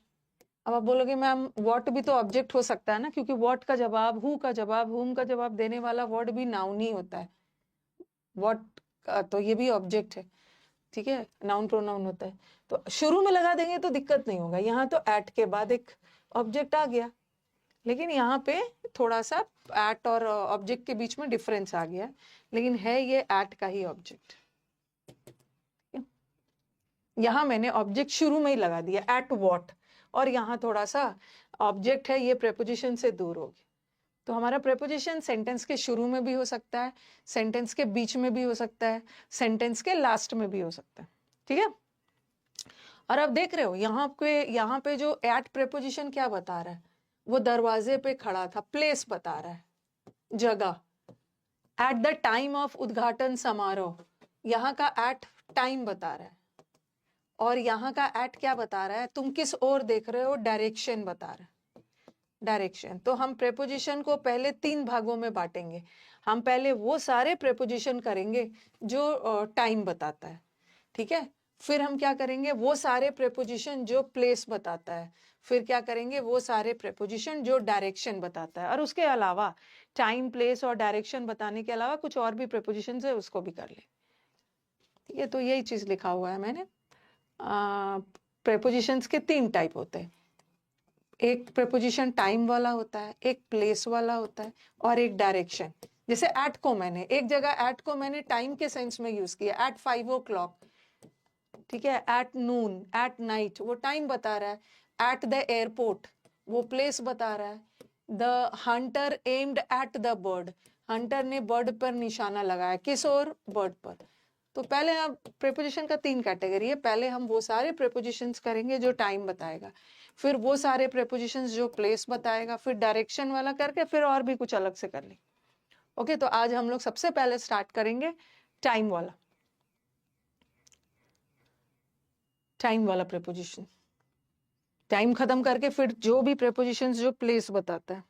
अब आप बोलोगे मैम व्हाट भी तो ऑब्जेक्ट हो सकता है ना, क्योंकि व्हाट का जवाब, हु का जवाब, हुम का जवाब देने वाला वर्ड भी नाउन ही होता है। व्हाट तो ये भी ऑब्जेक्ट है, ठीक है, नाउन प्रोनाउन होता है। तो शुरू में लगा देंगे तो दिक्कत नहीं होगा। यहाँ तो एट के बाद एक ऑब्जेक्ट आ गया, लेकिन यहाँ पे थोड़ा सा एट और ऑब्जेक्ट के बीच में डिफरेंस आ गया, लेकिन है ये एट का ही ऑब्जेक्ट। यहाँ मैंने ऑब्जेक्ट शुरू में ही लगा दिया एट वॉट, और यहाँ थोड़ा सा ऑब्जेक्ट है, ये प्रेपोजिशन से दूर हो गया। तो हमारा प्रेपोजिशन सेंटेंस के शुरू में भी हो सकता है, सेंटेंस के बीच में भी हो सकता है, सेंटेंस के लास्ट में भी हो सकता है। ठीक है, और अब देख रहे हो यहाँ पे जो एट प्रेपोजिशन क्या बता रहा है, वो दरवाजे पे खड़ा था, प्लेस बता रहा है, जगह। एट द टाइम ऑफ उद्घाटन समारोह, यहाँ का एट टाइम बता रहा है, और यहाँ का एट क्या बता रहा है, तुम किस ओर देख रहे हो, डायरेक्शन बता रहा है, डायरेक्शन। तो हम प्रेपोजिशन को पहले 3 भागों में बांटेंगे। हम पहले वो सारे प्रेपोजिशन करेंगे जो टाइम बताता है, ठीक है। फिर हम क्या करेंगे, वो सारे प्रेपोजिशन जो प्लेस बताता है। फिर क्या करेंगे, वो सारे प्रेपोजिशन जो डायरेक्शन बताता है। और उसके अलावा टाइम, प्लेस और डायरेक्शन बताने के अलावा कुछ और भी प्रेपोजिशन है, उसको भी कर ले। ठीक है, तो यही चीज लिखा हुआ है मैंने। प्रेपोजिशंस के 3 टाइप होते हैं, एक प्रेपोजिशन टाइम वाला होता है, एक प्लेस वाला होता है, और एक डायरेक्शन। जैसे एट को मैंने एक जगह एट को मैंने टाइम के सेंस में यूज किया, एट 5 o'clock, ठीक है, एट नून, एट नाइट, वो टाइम बता रहा है। एट द एयरपोर्ट, वो प्लेस बता रहा है। The Hunter aimed at the bird, Hunter ने बर्ड पर निशाना लगाया, किस ओर, बर्ड पर। तो पहले हम प्रेपोजिशन का 3 कैटेगरी है, पहले हम वो सारे प्रेपोजिशंस करेंगे जो टाइम बताएगा, फिर वो सारे प्रेपोजिशंस जो प्लेस बताएगा, फिर डायरेक्शन वाला करके फिर और भी कुछ अलग से कर लेंगे। ओके, तो आज हम लोग सबसे पहले स्टार्ट करेंगे टाइम वाला, टाइम वाला प्रेपोजिशन। टाइम खत्म करके फिर जो भी प्रेपोजिशंस जो प्लेस बताता है।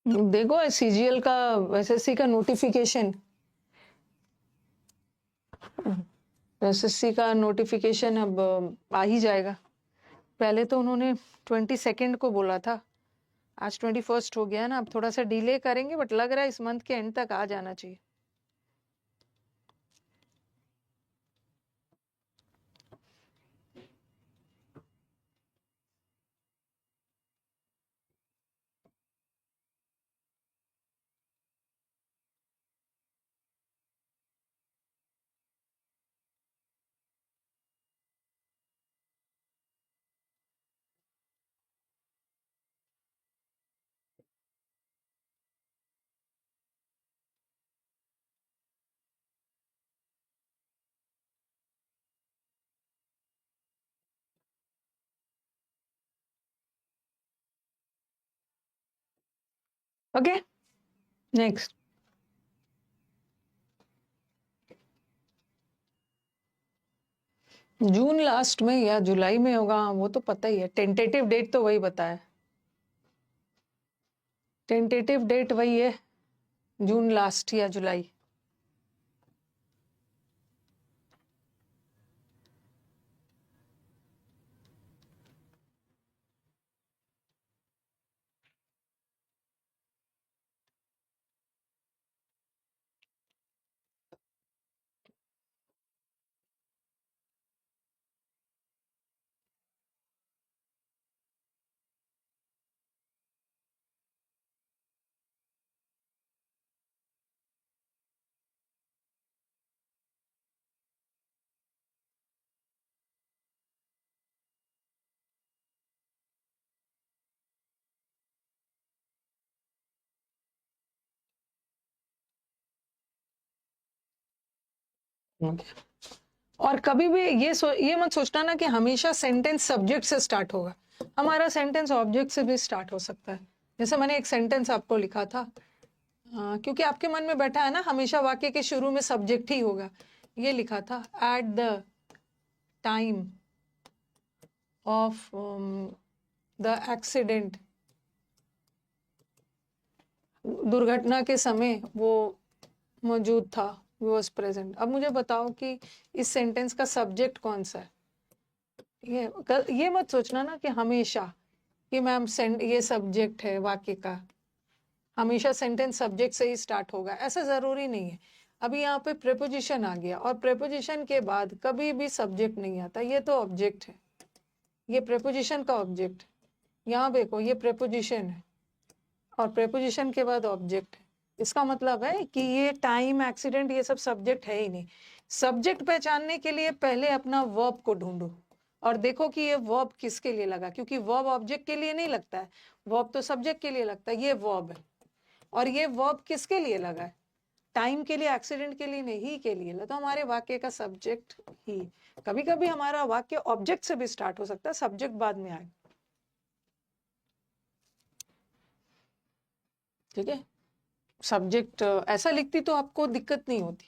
देखो सीजीएल का, एसएससी का नोटिफिकेशन, एसएससी का नोटिफिकेशन अब आ ही जाएगा। पहले तो उन्होंने 22 को बोला था, आज 21 हो गया ना, अब थोड़ा सा डिले करेंगे, बट लग रहा है इस मंथ के एंड तक आ जाना चाहिए। Okay, next. जून लास्ट में या जुलाई में होगा, वो तो पता ही है। टेंटेटिव डेट तो वही बताया, टेंटेटिव डेट वही है, जून लास्ट या जुलाई। Okay. और कभी भी ये मत सोचना ना कि हमेशा सेंटेंस सब्जेक्ट से स्टार्ट होगा। हमारा सेंटेंस ऑब्जेक्ट से भी स्टार्ट हो सकता है। जैसे मैंने एक सेंटेंस आपको लिखा था, क्योंकि आपके मन में बैठा है ना हमेशा वाक्य के शुरू में सब्जेक्ट ही होगा। ये लिखा था, at the time of the accident, दुर्घटना के समय वो मौजूद था, वॉज प्रेजेंट। अब मुझे बताओ कि इस सेंटेंस का सब्जेक्ट कौन सा है। ये मत सोचना ना कि हमेशा कि मैम ये सब्जेक्ट है वाक्य का, हमेशा सेंटेंस सब्जेक्ट से ही स्टार्ट होगा, ऐसा जरूरी नहीं है। अभी यहाँ पे प्रेपोजिशन आ गया और प्रेपोजिशन के बाद कभी भी सब्जेक्ट नहीं आता, ये तो ऑब्जेक्ट है, ये प्रेपोजिशन का ऑब्जेक्ट। यहाँ देखो ये प्रेपोजिशन है और प्रेपोजिशन के बाद ऑब्जेक्ट है। इसका मतलब है कि ये टाइम, एक्सीडेंट, ये सब सब्जेक्ट है ही नहीं। सब्जेक्ट पहचानने के लिए पहले अपना वर्ब को ढूंढो और देखो कि ये वर्ब किसके लिए लगा, क्योंकि वर्ब ऑब्जेक्ट के लिए नहीं लगता है, वर्ब तो सब्जेक्ट के लिए लगता है। ये वर्ब है और ये वर्ब किसके लिए लगा है, टाइम के लिए, एक्सीडेंट के लिए नहीं, ही के लिए। तो हमारे वाक्य का सब्जेक्ट ही। कभी कभी हमारा वाक्य ऑब्जेक्ट से भी स्टार्ट हो सकता है, सब्जेक्ट बाद में आए, ठीक है। सब्जेक्ट ऐसा लिखती तो आपको दिक्कत नहीं होती,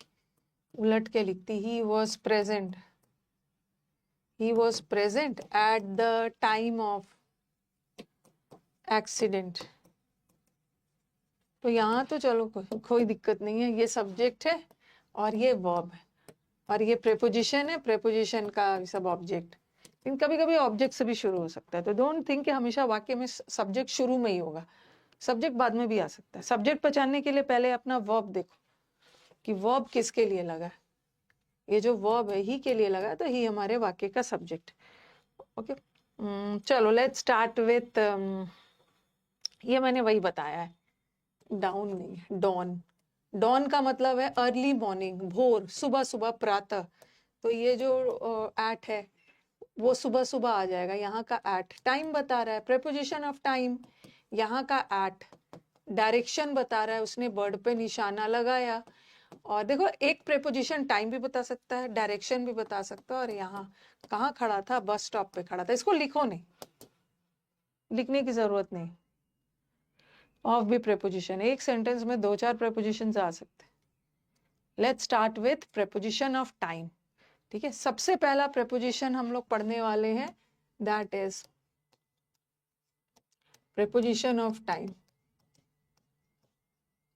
उलट के लिखती, he was present, he was present at the time of accident. तो यहाँ तो चलो कोई दिक्कत नहीं है, ये सब्जेक्ट है और ये वर्ब है और ये प्रेपोजिशन है, प्रेपोजिशन का सब ऑब्जेक्ट। लेकिन कभी कभी ऑब्जेक्ट से भी शुरू हो सकता है, तो डोंट थिंक कि हमेशा वाक्य में सब्जेक्ट शुरू में ही होगा, सब्जेक्ट बाद में भी आ सकता है। सब्जेक्ट पहचानने के लिए पहले अपना वर्ब देखो कि वर्ब किसके लिए लगा है। ये जो वर्ब है ही के लिए लगा है, तो ही हमारे वाक्य का सब्जेक्ट। ओके, चलो लेट्स स्टार्ट विथ, ये मैंने वही बताया है, डाउन नहीं है, डॉन। डॉन का मतलब है अर्ली मॉर्निंग, भोर, सुबह सुबह, प्रातः। तो ये जो एट है वो सुबह सुबह आ जाएगा, यहाँ का एट टाइम बता रहा है, प्रेपोजिशन ऑफ टाइम, यहाँ का एट डायरेक्शन बता रहा है, उसने बर्ड पे निशाना लगाया। और देखो एक प्रेपोजिशन टाइम भी बता सकता है, डायरेक्शन भी बता सकता है, और यहाँ कहाँ खड़ा था, बस स्टॉप पे खड़ा था। इसको लिखो नहीं, लिखने की जरूरत नहीं। ऑफ भी प्रेपोजिशन, एक सेंटेंस में 2-4 प्रेपोजिशन आ सकते हैं। Let's start with preposition of time, ठीक है। सबसे पहला प्रेपोजिशन हम लोग पढ़ने वाले हैं, that is preposition of time.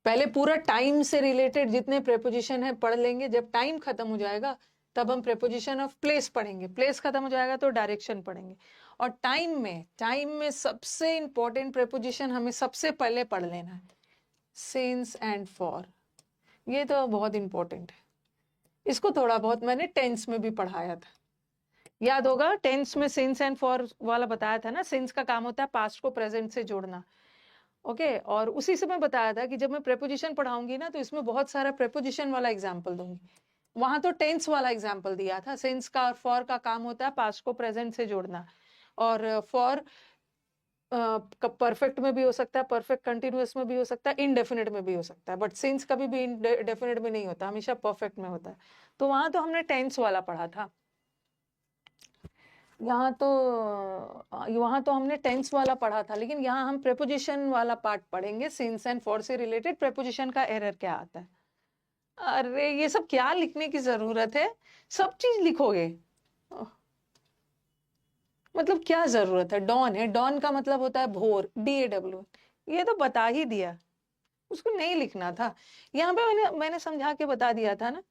पहले पूरा टाइम से रिलेटेड जितने प्रेपोजिशन है पढ़ लेंगे, जब टाइम खत्म हो जाएगा तब हम प्रेपोजिशन ऑफ प्लेस पढ़ेंगे, प्लेस खत्म हो जाएगा तो डायरेक्शन पढ़ेंगे। और टाइम में सबसे इंपॉर्टेंट प्रेपोजिशन हमें सबसे पहले पढ़ लेना है, सिंस एंड फॉर। ये तो बहुत इंपॉर्टेंट है, इसको थोड़ा बहुत मैंने टेंस में भी पढ़ाया था, याद होगा। टेंस में सिंस एंड फॉर वाला बताया था ना। सिंस का काम होता है पास्ट को प्रेजेंट से जोड़ना, ओके। और उसी से मैं बताया था कि जब मैं प्रेपोजिशन पढ़ाऊंगी ना तो इसमें बहुत सारा प्रेपोजिशन वाला एग्जाम्पल दूंगी। वहां तो टेंस वाला एग्जाम्पल दिया था, सिंस का और फॉर का काम होता है पास्ट को प्रेजेंट से जोड़ना, और फॉर परफेक्ट में भी हो सकता है, परफेक्ट कंटिन्यूअस में भी हो सकता है, इनडेफिनेट में भी हो सकता है, बट सिंस कभी भी इनडेफिनेट में नहीं होता, हमेशा परफेक्ट में होता है। तो वहां तो हमने टेंस वाला पढ़ा था। यहाँ तो वहाँ तो हमने टेंस वाला पढ़ा था, लेकिन यहाँ हम प्रेपोजिशन वाला पार्ट पढ़ेंगे। सिंस एंड फॉर से रिलेटेड प्रेपोजिशन का एरर क्या आता है। अरे ये सब क्या लिखने की जरूरत है, सब चीज लिखोगे, मतलब क्या जरूरत है। डॉन है, डॉन का मतलब होता है भोर, DAW, ये तो बता ही दिया, उसको नहीं लिखना था। यहाँ पे मैंने समझा के बता दिया था ना।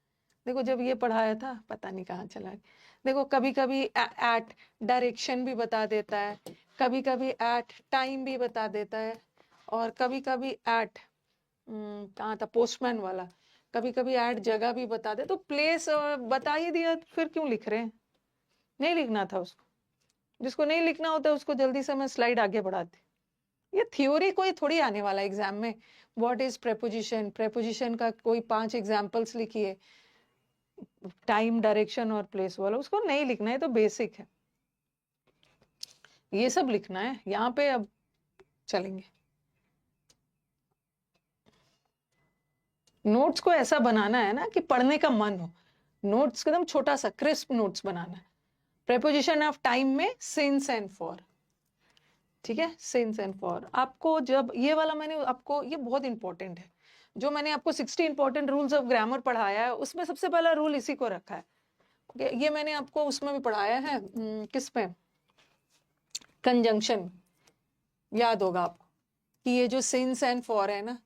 देखो जब ये पढ़ाया था, पता नहीं कहाँ चला गया। देखो कभी कभी एट डायरेक्शन भी बता देता है, कभी कभी एट टाइम भी बता देता है, और कभी कभी एट कहाँ था पोस्टमैन वाला, कभी कभी एट जगह भी बता दे। तो प्लेस बता ही दिया, फिर क्यों लिख रहे हैं। नहीं लिखना था उसको, जिसको नहीं लिखना होता उसको जल्दी से मैं स्लाइड आगे बढ़ाती। ये थ्योरी कोई थोड़ी आने वाला एग्जाम में। व्हाट इज प्रेपोजिशन, प्रेपोजिशन का कोई 5 एग्जाम्पल्स लिखिए, टाइम डायरेक्शन और प्लेस वाला, उसको नहीं लिखना है, तो बेसिक है। ये सब लिखना है यहाँ पे। अब चलेंगे, नोट्स को ऐसा बनाना है ना कि पढ़ने का मन हो। नोट्स एकदम छोटा सा क्रिस्प नोट्स बनाना है। प्रेपोजिशन ऑफ टाइम में सिंस एंड फॉर, ठीक है, सिंस एंड फॉर। आपको जब ये वाला मैंने आपको, ये बहुत इंपॉर्टेंट है, जो मैंने आपको 60 इंपॉर्टेंट रूल्स ऑफ ग्रामर पढ़ाया है, उसमें सबसे पहला रूल इसी को रखा है। ये मैंने आपको उसमें भी पढ़ाया है, किस पे, कंजंक्शन। याद होगा आपको कि ये जो सिंस एंड फॉर है ना,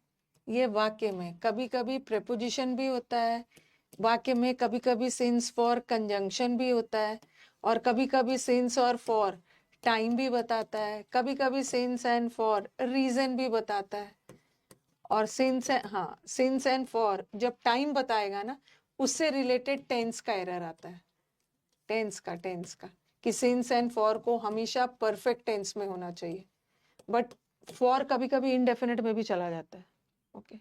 ये वाक्य में कभी कभी प्रेपोजिशन भी होता है, वाक्य में कभी कभी सिंस फॉर कंजंक्शन भी होता है, और कभी कभी सिंस और फॉर टाइम भी बताता है, कभी कभी सिंस एंड फॉर रीजन भी बताता है। और सिंस, हाँ, सिंस एंड फॉर जब टाइम बताएगा ना, उससे रिलेटेड टेंस का एरर आता है। टेंस का कि सिंस एंड फॉर को हमेशा परफेक्ट टेंस में होना चाहिए, बट फॉर कभी कभी इनडेफिनेट में भी चला जाता है। ओके,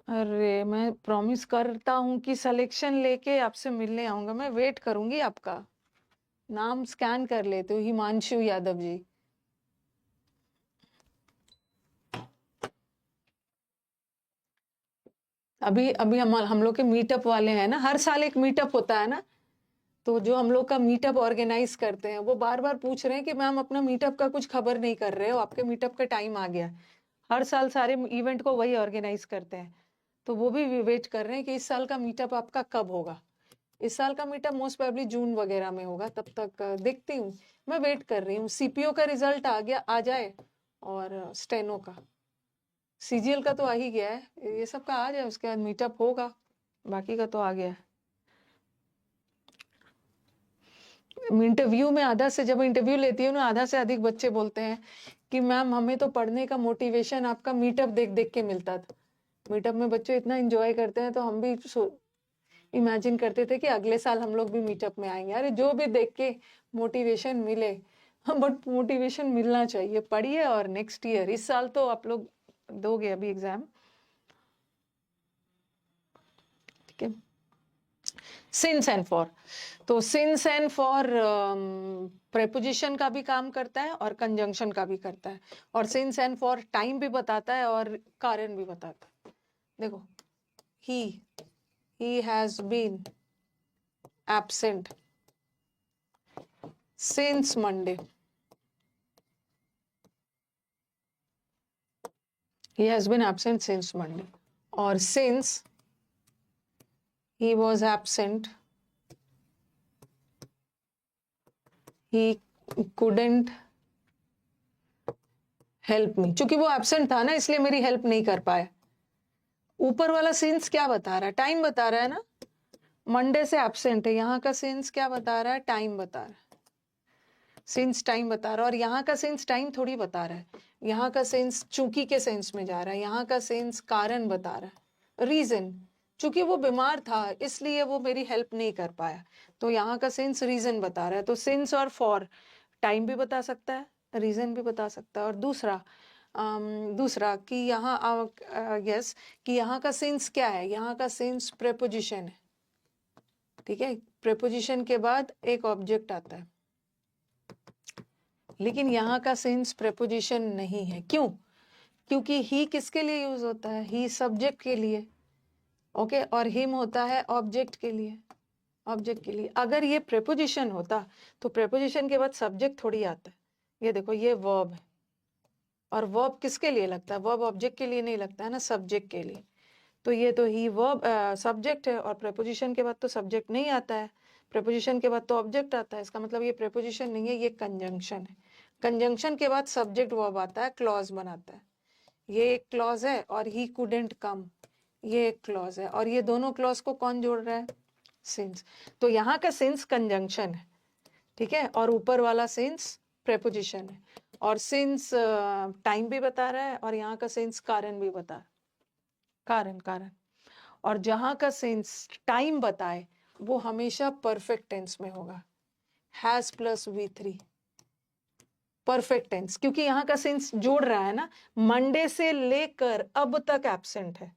अरे मैं प्रॉमिस करता हूँ कि सिलेक्शन लेके आपसे मिलने आऊंगा, मैं वेट करूंगी आपका। नाम स्कैन कर लेते हो, हिमांशु यादव जी। अभी अभी हम लोग के मीटअप वाले हैं ना, हर साल एक मीटअप होता है ना, तो जो हम लोग का मीटअप ऑर्गेनाइज करते हैं, वो बार बार पूछ रहे हैं कि मैम अपना मीटअप का कुछ खबर नहीं कर रहे हो, आपके मीटअप का टाइम आ गया। हर साल सारे इवेंट को वही ऑर्गेनाइज करते हैं, तो वो भी वेट कर रहे हैं कि इस साल का मीटअप आपका कब होगा। इस साल का मीटअप मोस्ट प्रोबेबली जून वगैरह में होगा, तब तक देखती हूँ। मैं वेट कर रही हूँ, CPO का रिजल्ट आ जाए, और स्टेनो का, CGL का तो आ ही गया है, ये सब का आ जाए, उसके बाद मीटअप होगा, बाकी का तो आ गया है। इंटरव्यू में जब इंटरव्यू लेती हूँ ना, आधा से अधिक बच्चे बोलते हैं कि मैम हमें तो पढ़ने का मोटिवेशन आपका मीटअप देख देख के मिलता था। मीटअप में बच्चे इतना एंजॉय करते हैं, तो हम भी इमेजिन करते थे कि अगले साल हम लोग भी मीटअप में आएंगे। अरे जो भी देख के मोटिवेशन मिले, हम, बट मोटिवेशन मिलना चाहिए। पढ़िए, और नेक्स्ट ईयर, इस साल तो आप लोग दोगे अभी एग्जाम, ठीक है। सिंस एंड फॉर, तो सिंस एंड फॉर प्रेपोजिशन का भी काम करता है और कंजंक्शन का भी करता है, और सिंस एंड फॉर टाइम भी बताता है और कारण भी बताता है। देखो, he has been absent since Monday. He has been absent since Monday. Or since he was absent, he couldn't help me. चूंकि वो एबसेंट था ना, इसलिए मेरी हेल्प नहीं कर पाया। ऊपर वाला सिंस क्या बता रहा है, टाइम बता रहा है ना, मंडे से एबसेंट है, यहाँ का सिंस क्या बता रहा है, टाइम बता रहा है। सिंस टाइम बता रहा है, और यहाँ का सिंस टाइम थोड़ी बता रहा है, यहाँ का सेंस चूंकि के सेंस में जा रहा है, यहाँ का सेंस कारण बता रहा है, रीजन। चूंकि वो बीमार था इसलिए वो मेरी हेल्प नहीं कर पाया, तो यहाँ का सेंस रीजन बता रहा है। तो सिंस और फॉर टाइम भी बता सकता है, रीजन भी बता सकता है। और दूसरा कि यहाँ यस, कि यहाँ का सेंस क्या है, यहाँ का सेंस प्रेपोजिशन है, ठीक है। प्रेपोजिशन के बाद एक ऑब्जेक्ट आता है, लेकिन यहाँ का सेंस प्रेपोजिशन नहीं है। क्यों? क्योंकि ही किसके लिए यूज होता है, ही सब्जेक्ट के लिए, ओके, और हिम होता है ऑब्जेक्ट के लिए, ऑब्जेक्ट के लिए। अगर ये प्रेपोजिशन होता तो प्रेपोजिशन के बाद सब्जेक्ट थोड़ी आता है। ये देखो ये वर्ब है, और वर्ब किसके लिए लगता है? वर्ब ऑब्जेक्ट के लिए नहीं लगता है ना, सब्जेक्ट के लिए। तो ये तो ही वर्ब सब्जेक्ट है, और प्रेपोजिशन के बाद तो सब्जेक्ट नहीं आता है, प्रेपोजिशन के बाद तो ऑब्जेक्ट आता है। इसका मतलब ये प्रेपोजिशन नहीं है, ये कंजंक्शन है। कंजंक्शन के बाद सब्जेक्ट वर्ब आता है, क्लॉज बनाता है। ये एक क्लॉज है, और ही कुडेंट कम, ये एक क्लॉज है, और ये दोनों क्लॉज को कौन जोड़ रहा है? सिंस। तो यहाँ का सिंस कंजंक्शन है, ठीक है, और ऊपर वाला सिंस प्रेपोजिशन है। और सिंस टाइम भी बता रहा है, और यहाँ का सिंस कारण भी बता रहा है, कारण कारण। और जहां का सेंस टाइम बताए वो हमेशा परफेक्ट टेंस में होगा, has plus V3, perfect tense, क्योंकि यहाँ का सेंस जोड़ रहा है ना। मंडे से लेकर अब तक एब्सेंट है,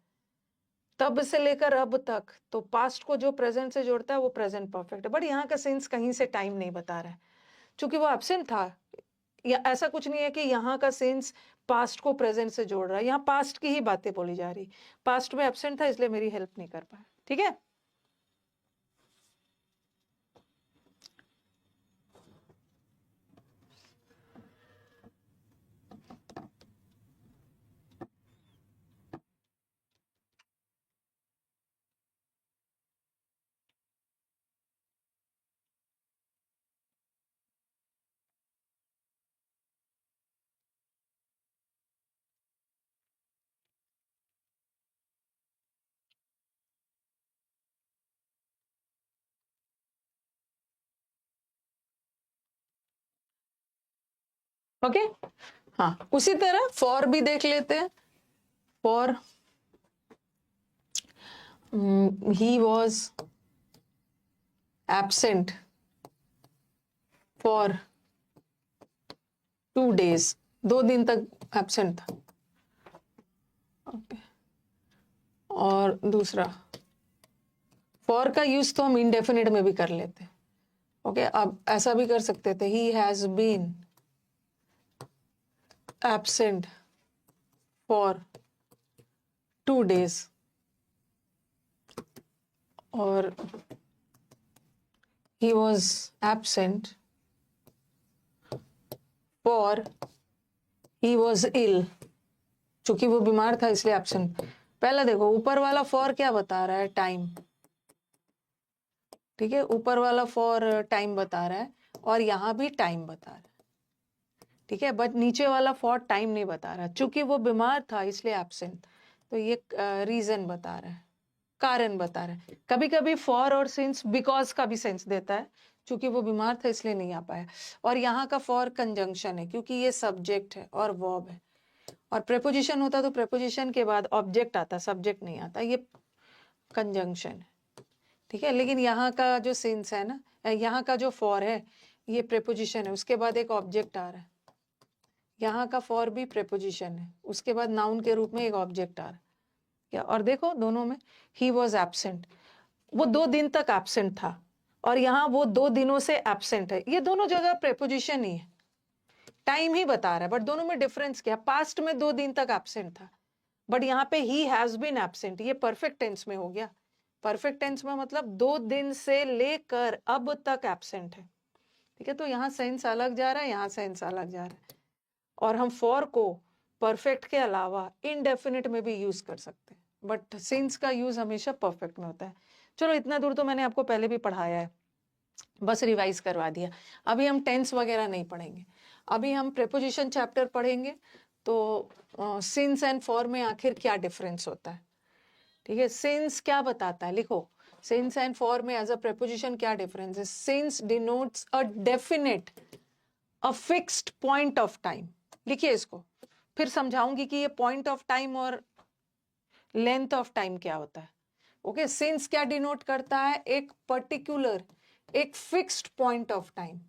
तब से लेकर अब तक, तो पास्ट को जो प्रेजेंट से जोड़ता है वो प्रेजेंट परफेक्ट है। बट यहाँ का सेंस कहीं से टाइम नहीं बता रहा है, क्योंकि वो एब्सेंट था। या ऐसा कुछ नहीं है कि यहाँ का सेंस पास्ट को प्रेजेंट से जोड़ रहा है, यहाँ पास्ट की ही बातें बोली जा रही। पास्ट में एब्सेंट था इसलिए मेरी हेल्प नहीं कर पाया, ठीक है। ओके हाँ, उसी तरह फॉर भी देख लेते हैं। For he was absent for 2 days, 2 दिन तक एब्सेंट था। ओके और दूसरा फॉर का यूज तो हम इंडेफिनिट में भी कर लेते हैं। ओके अब ऐसा भी कर सकते थे, he has been absent for 2 days, और he was absent for he was ill, चूंकि वो बीमार था इसलिए एब्सेंट। पहला देखो ऊपर वाला फॉर क्या बता रहा है? टाइम, ठीक है, ऊपर वाला फॉर टाइम बता रहा है, और यहाँ भी टाइम बता रहा है, ठीक है। बट नीचे वाला फॉर टाइम नहीं बता रहा, चूंकि वो बीमार था इसलिए एब्सेंट। तो ये रीजन बता रहा है, कारण बता रहा है। कभी कभी फॉर और सिंस बिकॉज का भी सेंस देता है, क्योंकि वो बीमार था इसलिए नहीं आ पाया। और यहाँ का फॉर कंजंक्शन है, क्योंकि ये सब्जेक्ट है और वर्ब है। और प्रेपोजिशन होता तो प्रेपोजिशन के बाद ऑब्जेक्ट आता, सब्जेक्ट नहीं आता, ये कंजंक्शन है, ठीक है। लेकिन यहाँ का जो सिंस है ना, यहाँ का जो फॉर है ये प्रेपोजिशन है, उसके बाद एक ऑब्जेक्ट आ रहा है। यहाँ का फॉर भी प्रेपोजिशन है, उसके बाद नाउन के रूप में एक ऑब्जेक्ट आ रहा है क्या। और देखो दोनों में ही वॉज एब्सेंट, वो 2 दिन तक एब्सेंट था, और यहाँ वो 2 दिनों से एब्सेंट है। ये दोनों जगह प्रेपोजिशन ही है, टाइम ही बता रहा है, बट दोनों में डिफरेंस क्या? पास्ट में 2 दिन तक एब्सेंट था, बट यहाँ पे ही हैज बीन एब्सेंट, ये परफेक्ट टेंस में हो गया। परफेक्ट टेंस में मतलब 2 दिन से लेकर अब तक एब्सेंट है, ठीक है। तो यहाँ सेंस अलग जा रहा है, यहाँ सेंस अलग जा रहा है। और हम फॉर को परफेक्ट के अलावा इनडेफिनिट में भी यूज कर सकते हैं, बट सिंस का यूज हमेशा परफेक्ट में होता है। चलो इतना दूर तो मैंने आपको पहले भी पढ़ाया है, बस रिवाइज करवा दिया। अभी हम टेंस वगैरह नहीं पढ़ेंगे, अभी हम प्रेपोजिशन चैप्टर पढ़ेंगे। तो सिंस एंड फॉर में आखिर क्या डिफरेंस होता है, ठीक है। सिंस क्या बताता है, लिखो सिंस एंड फॉर में एज अ प्रेपोजिशन क्या डिफरेंस है। Since denotes a definite, a fixed point of time. लिखिए इसको, फिर समझाऊंगी कि ये पॉइंट ऑफ टाइम और लेंथ ऑफ टाइम क्या होता है। ओके सिंस क्या डिनोट करता है? एक पर्टिकुलर, एक फिक्स्ड पॉइंट ऑफ टाइम।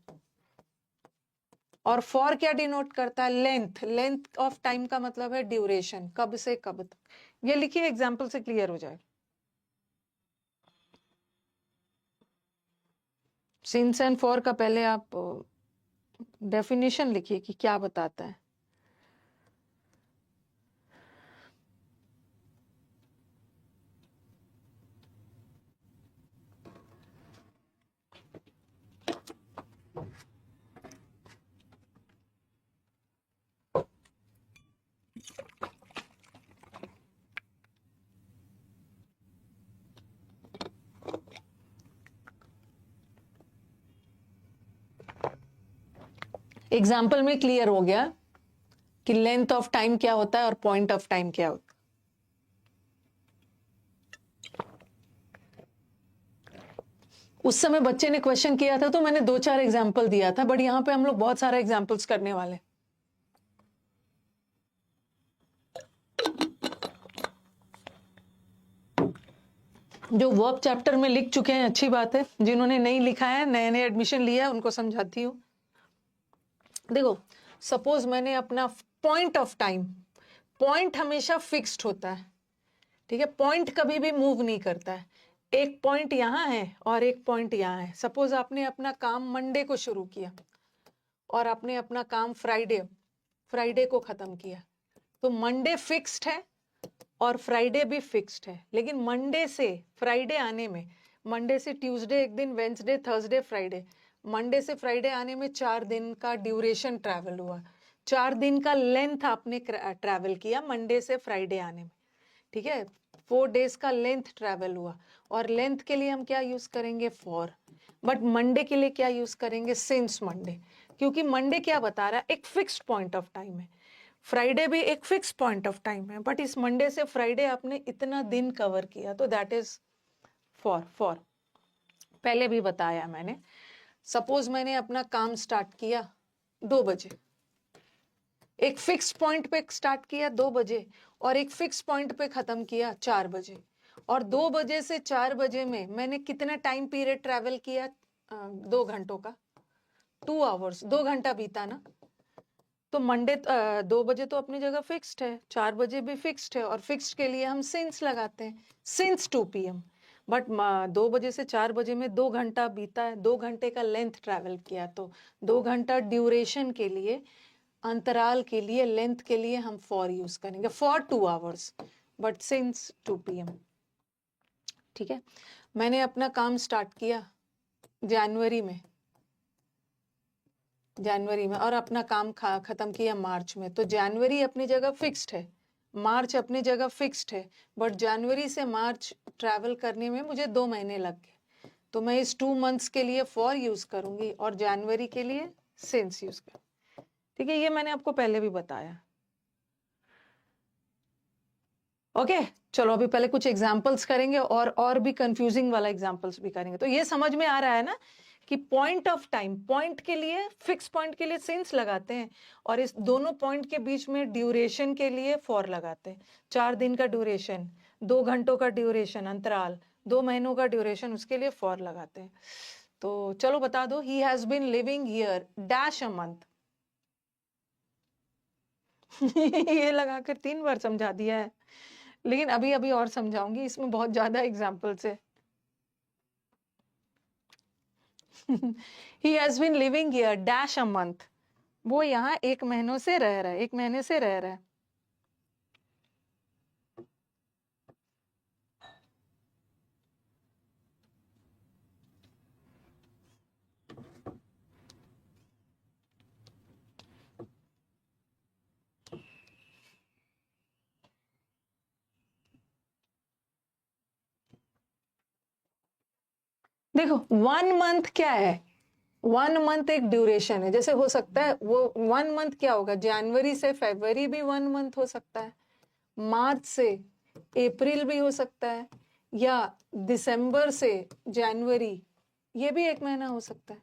और फॉर क्या डिनोट करता है? लेंथ, लेंथ ऑफ टाइम का मतलब है ड्यूरेशन, कब से कब तक। ये लिखिए, एग्जाम्पल से क्लियर हो जाए। सिंस एंड फॉर का पहले आप डेफिनेशन लिखिए कि क्या बताता है। एग्जाम्पल में क्लियर हो गया कि लेंथ ऑफ टाइम क्या होता है और पॉइंट ऑफ टाइम क्या होता है। उस समय बच्चे ने क्वेश्चन किया था तो मैंने 2-4 एग्जाम्पल दिया था, बट यहाँ पे हम लोग बहुत सारे एग्जाम्पल्स करने वाले। जो वर्ब चैप्टर में लिख चुके हैं अच्छी बात है, जिन्होंने नहीं लिखा है, नए नए एडमिशन लिया है, उनको समझाती हूँ। देखो, सपोज मैंने अपना पॉइंट ऑफ टाइम, पॉइंट हमेशा फिक्स्ड होता है, ठीक है, पॉइंट कभी भी मूव नहीं करता है। एक पॉइंट यहाँ है और एक पॉइंट यहाँ है। सपोज आपने अपना काम मंडे को शुरू किया और आपने अपना काम फ्राइडे को खत्म किया, तो मंडे फिक्स्ड है और फ्राइडे भी फिक्स्ड है। लेकिन मंडे से फ्राइडे आने में, मंडे से ट्यूसडे एक दिन, वेंसडे, थर्सडे, फ्राइडे, मंडे से फ्राइडे आने में 4 दिन का ड्यूरेशन ट्रैवल हुआ, 4 दिन का लेंथ आपने ट्रैवल किया मंडे से फ्राइडे आने में, ठीक है, 4 डेज का लेंथ ट्रैवल हुआ। और लेंथ के लिए हम क्या यूज करेंगे? फॉर। बट मंडे के लिए क्या यूज करेंगे? सिंस मंडे, क्योंकि मंडे क्या बता रहा है? एक फिक्स्ड पॉइंट ऑफ टाइम है। फ्राइडे भी एक फिक्स पॉइंट ऑफ टाइम है, बट इस मंडे से फ्राइडे आपने इतना दिन कवर किया, तो दैट इज फॉर। पहले भी बताया मैंने, सपोज मैंने अपना काम स्टार्ट किया 2 बजे, एक फिक्स पॉइंट पे स्टार्ट किया 2 बजे और एक फिक्स पॉइंट पे खत्म किया 4 बजे, और 2 बजे से 4 बजे में मैंने कितना टाइम पीरियड ट्रैवल किया? 2 घंटों का, 2 आवर्स, 2 घंटा बीता ना। तो मंडे 2 बजे तो अपनी जगह फिक्स्ड है, 4 बजे भी फिक्स्ड है, और फिक्स्ड के लिए हम सिंस लगाते हैं, सिंस 2 PM। बट 2 बजे से 4 बजे में 2 घंटा बीता है, 2 घंटे का लेंथ ट्रैवल किया, तो 2 घंटा ड्यूरेशन के लिए, अंतराल के लिए, लेंथ के लिए हम फॉर यूज करेंगे, for 2 hours, but since 2 PM। ठीक है, मैंने अपना काम स्टार्ट किया जनवरी में और अपना काम खत्म किया मार्च में, तो जनवरी अपनी जगह फिक्स्ड है, मार्च अपनी जगह फिक्स्ड है, बट जनवरी से मार्च ट्रैवल करने में मुझे 2 महीने लग गए, तो मैं इस 2 मंथ्स के लिए फॉर यूज करूंगी और जनवरी के लिए सिंस यूज करूंगी। ठीक है, ये मैंने आपको पहले भी बताया। ओके, चलो अभी पहले कुछ एग्जाम्पल्स करेंगे और भी कंफ्यूजिंग वाला एग्जाम्पल्स भी करेंगे। तो ये समझ में आ रहा है ना कि पॉइंट ऑफ टाइम, पॉइंट के लिए, फिक्स पॉइंट के लिए सिंस लगाते हैं, और इस दोनों पॉइंट के बीच में ड्यूरेशन के लिए फॉर लगाते हैं। 4 दिन का ड्यूरेशन, 2 घंटों का ड्यूरेशन, अंतराल 2 महीनों का ड्यूरेशन, उसके लिए फॉर लगाते हैं। तो चलो बता दो, he has been living here dash a month. ये लगाकर 3 बार समझा दिया है, लेकिन अभी और समझाऊंगी, इसमें बहुत ज्यादा एग्जाम्पल्स है। He has been living here dash a month, वो यहाँ 1 महीनों से रह रहा है, 1 महीने से रह रहा है। देखो 1 मंथ क्या है? 1 मंथ एक ड्यूरेशन है, जैसे हो सकता है वो 1 मंथ क्या होगा, जनवरी से फरवरी भी 1 मंथ हो सकता है, मार्च से अप्रैल भी हो सकता है, या दिसंबर से जनवरी, ये भी 1 महीना हो सकता है।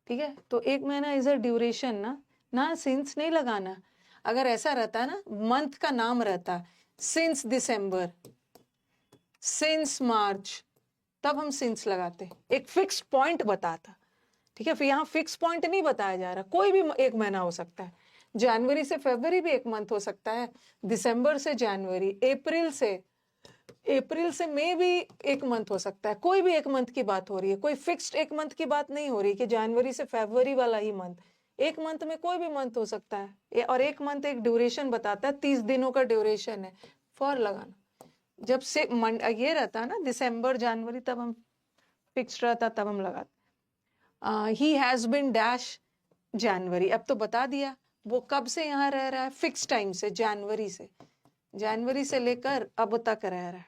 ठीक है, तो 1 महीना इज अ ड्यूरेशन ना सिंस नहीं लगाना। अगर ऐसा रहता है ना, मंथ का नाम रहता सिंस दिसंबर, सिंस मार्च, तब हम सिंस लगाते, एक फिक्स पॉइंट बताता। ठीक है, फिर यहाँ फिक्स पॉइंट नहीं बताया जा रहा, कोई भी 1 महीना हो सकता है, जनवरी से फरवरी भी 1 मंथ हो सकता है, दिसंबर से जनवरी, अप्रैल से मई भी 1 मंथ हो सकता है, कोई भी 1 मंथ की बात हो रही है, कोई फिक्स्ड 1 मंथ की बात नहीं हो रही कि जनवरी से फरवरी वाला ही मंथ। 1 मंथ में कोई भी मंथ हो सकता है, और 1 मंथ एक ड्यूरेशन बताता है, 30 दिनों का ड्यूरेशन है, फॉर लगाना। जब से ये रहता है ना दिसंबर जनवरी, तब हम फिक्स्ड रहता, तब हम लगाते। ही हैज बिन डैश जनवरी, अब तो बता दिया वो कब से यहाँ रह रहा है, फिक्स टाइम से, जनवरी से लेकर अब तक रह रहा है,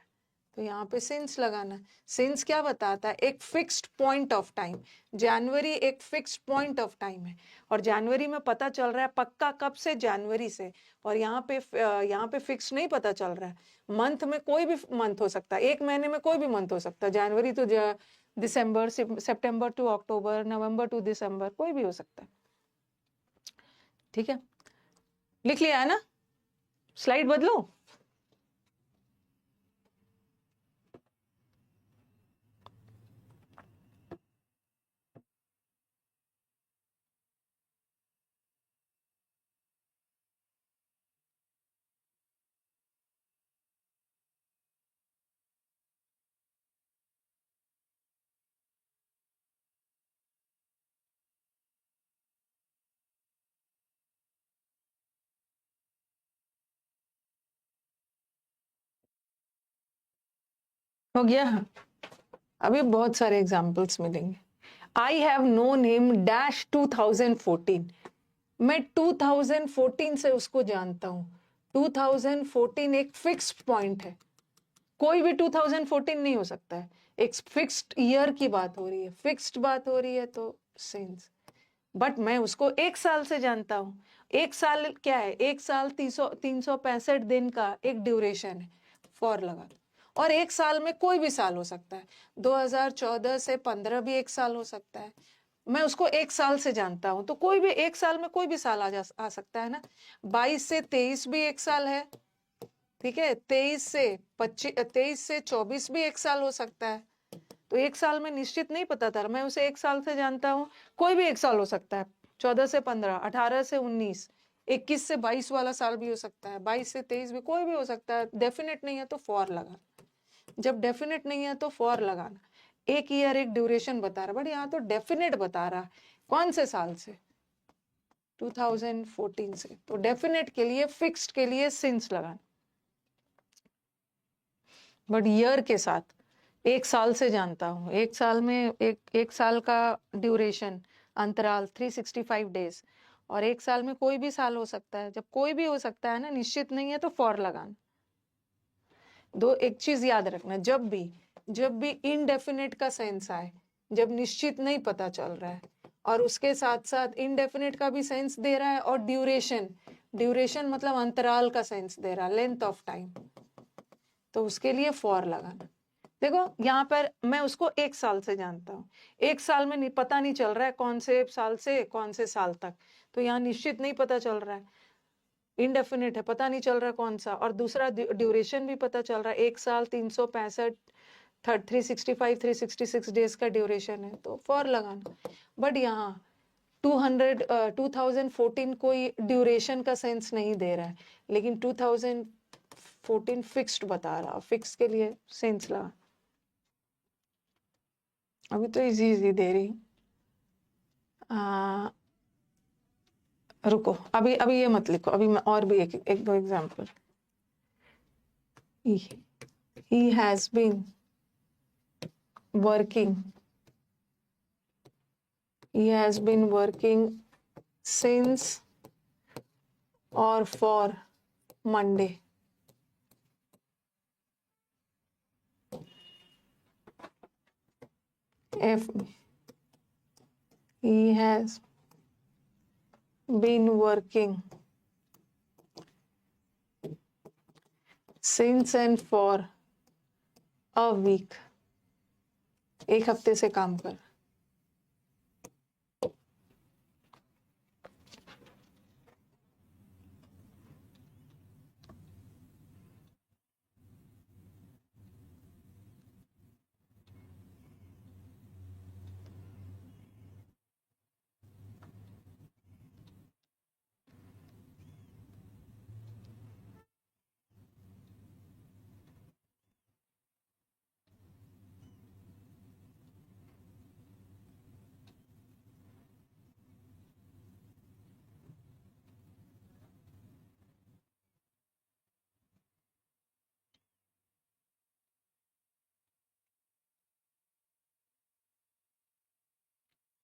तो यहाँ पे सिंस लगाना है। सिंस क्या बताता है? एक फिक्स्ड पॉइंट ऑफ टाइम। जनवरी एक फिक्स्ड पॉइंट ऑफ टाइम है, और जनवरी में पता चल रहा है पक्का कब से, जनवरी से। और यहाँ पे फिक्स नहीं पता चल रहा है। मंथ में कोई भी मंथ हो सकता है, एक महीने में कोई भी मंथ हो सकता है। January to December, September to October, November to December, कोई भी हो सकता है। ठीक है, लिख लिया है ना? स्लाइड बदलो। हो गया? अभी बहुत सारे एग्जाम्पल्स मिलेंगे। I have known him dash 2014। मैं 2014 से उसको जानता हूँ। 2014 एक फिक्स्ड पॉइंट है, कोई भी 2014 नहीं हो सकता है। एक फिक्स्ड ईयर की बात हो रही है, फिक्स्ड बात हो रही है, तो सिंस। बट मैं उसको एक साल से जानता हूँ। एक साल क्या है? एक साल 365 दिन का एक ड्यूरेशन है। फॉर लगा दो। और एक साल में कोई भी साल हो सकता है, 2014 से 15 भी एक साल हो सकता है। मैं उसको एक साल से जानता हूं, तो कोई भी एक साल में कोई भी साल आ सकता है ना। 22 से 23 भी एक साल है। ठीक है, 23 से 24 भी एक साल हो सकता है। तो एक साल में निश्चित नहीं पता था, मैं उसे एक साल से जानता हूँ। कोई भी एक साल हो सकता है, 14 से 15, 18 से 19, 21 से 22 वाला साल भी हो सकता है, 22 से 23 भी, कोई भी हो सकता है। डेफिनेट नहीं है तो फॉर लगाना। जब डेफिनेट नहीं है तो फॉर लगाना। एक ईयर एक ड्यूरेशन बता रहा, बट यहाँ तो डेफिनेट बता रहा है। कौन से साल से? 2014 से। तो डेफिनेट के लिए, फिक्स्ड के लिए सिंस लगाना। बट ईयर के साथ एक साल से जानता हूँ, एक साल में एक साल का ड्यूरेशन, अंतराल 365 डेज। और एक साल में कोई भी साल हो सकता है। जब कोई भी हो सकता है ना, निश्चित नहीं है, तो फॉर लगाना। दो एक चीज याद रखना, जब भी इनडेफिनेट का सेंस आए, जब निश्चित नहीं पता चल रहा है, और उसके साथ साथ इनडेफिनेट का भी सेंस दे रहा है, और ड्यूरेशन मतलब अंतराल का सेंस दे रहा है, लेंथ ऑफ टाइम, तो उसके लिए फॉर लगाना। देखो यहाँ पर मैं उसको एक साल से जानता हूँ। एक साल में नहीं, पता नहीं चल रहा है कौन से साल से कौन से साल तक, तो यहाँ निश्चित नहीं पता चल रहा है, इनडेफिनिट है, पता नहीं चल रहा कौन सा। और दूसरा ड्यूरेशन भी पता चल रहा है, एक साल 365, 365 डेज का ड्यूरेशन है, तो फॉर लगाना। बट यहाँ 2014 कोई ड्यूरेशन का सेंस नहीं दे रहा है, लेकिन 2014 फिक्स्ड बता रहा, फिक्स के लिए सेंस लगा। अभी तो इजी इजी दे रही हूँ। रुको, अभी अभी ये मत लिखो, अभी मैं और भी एक दो example. he has been working since or for Monday. If he has been working since and for a week, एक हफ्ते से काम कर।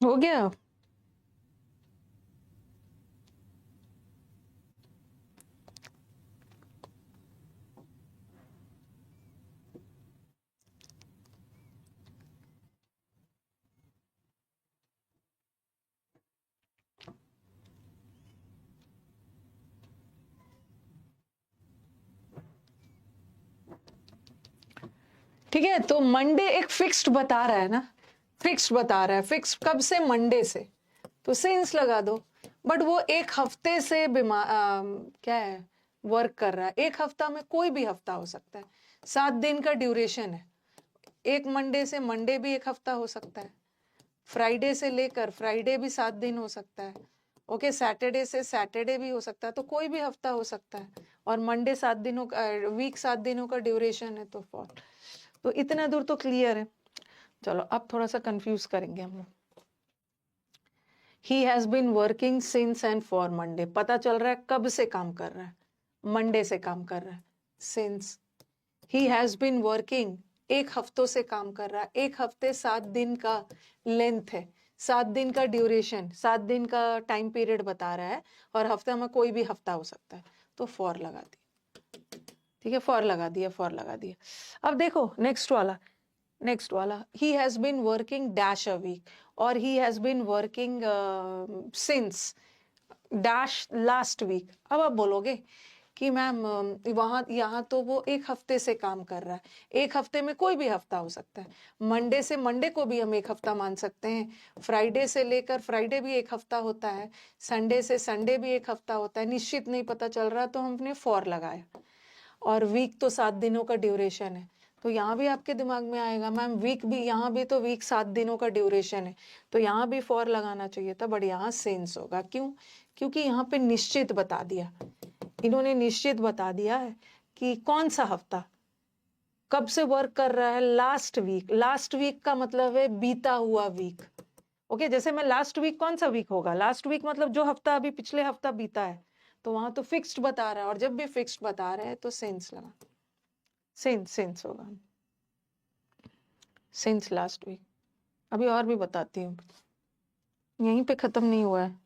हो गया? ठीक है, तो मंडे एक फिक्स्ड बता रहा है ना, फिक्स्ड बता रहा है, फिक्स कब से, मंडे से, तो सिंस लगा दो। बट वो एक हफ्ते से बीमार क्या है, वर्क कर रहा है। एक हफ्ता में कोई भी हफ्ता हो सकता है, 7 दिन का ड्यूरेशन है। एक मंडे से मंडे भी एक हफ्ता हो सकता है, फ्राइडे से लेकर फ्राइडे भी 7 दिन हो सकता है, ओके, सैटरडे से सैटरडे भी हो सकता है, तो कोई भी हफ्ता हो सकता है। और मंडे 7 दिनों का वीक 7 दिनों का ड्यूरेशन है, तो फॉर, तो इतना दूर तो क्लियर है। चलो अब थोड़ा सा कंफ्यूज करेंगे हम लोग। He has been working since and for Monday, पता चल रहा है कब से काम कर रहा है, मंडे से काम कर रहा है, since. He has been working, एक हफ्तों से काम कर रहा है, एक हफ्ते 7 दिन का लेंथ है, 7 दिन का ड्यूरेशन, 7 दिन का टाइम पीरियड बता रहा है, और हफ्ता में कोई भी हफ्ता हो सकता है, तो फॉर लगा दिया। ठीक है, फॉर लगा दिया, फॉर लगा दिया। अब देखो नेक्स्ट वाला, नेक्स्ट वाला, he has been working dash a week, और he has been working since dash last week. अब आप बोलोगे कि मैम वहां यहाँ तो वो एक हफ्ते से काम कर रहा है, एक हफ्ते में कोई भी हफ्ता हो सकता है, मंडे से मंडे को भी हम एक हफ्ता मान सकते हैं, फ्राइडे से लेकर फ्राइडे भी एक हफ्ता होता है, संडे से संडे भी एक हफ्ता होता है, निश्चित नहीं पता चल रहा, तो हमने फॉर लगाया। और वीक तो 7 दिनों का ड्यूरेशन है, तो यहाँ भी आपके दिमाग में आएगा मैम वीक भी, यहाँ भी तो वीक 7 दिनों का ड्यूरेशन है, तो यहाँ भी फॉर लगाना चाहिए था, बट यहाँ सेंस होगा। क्यों? क्योंकि यहाँ पे निश्चित बता दिया, इन्होंने निश्चित बता दिया है कि कौन सा हफ्ता कब से वर्क कर रहा है, लास्ट वीक। लास्ट वीक का मतलब है बीता हुआ वीक, ओके। जैसे मैं लास्ट वीक, कौन सा वीक होगा, लास्ट वीक मतलब जो हफ्ता अभी पिछले हफ्ता बीता है, तो वहां तो फिक्स्ड बता रहा है, और जब भी फिक्स्ड बता रहे हैं तो सेंस लगा, सेंस होगा, सिंस लास्ट वीक। अभी और भी बताती हूँ, यहीं पे खत्म नहीं हुआ है।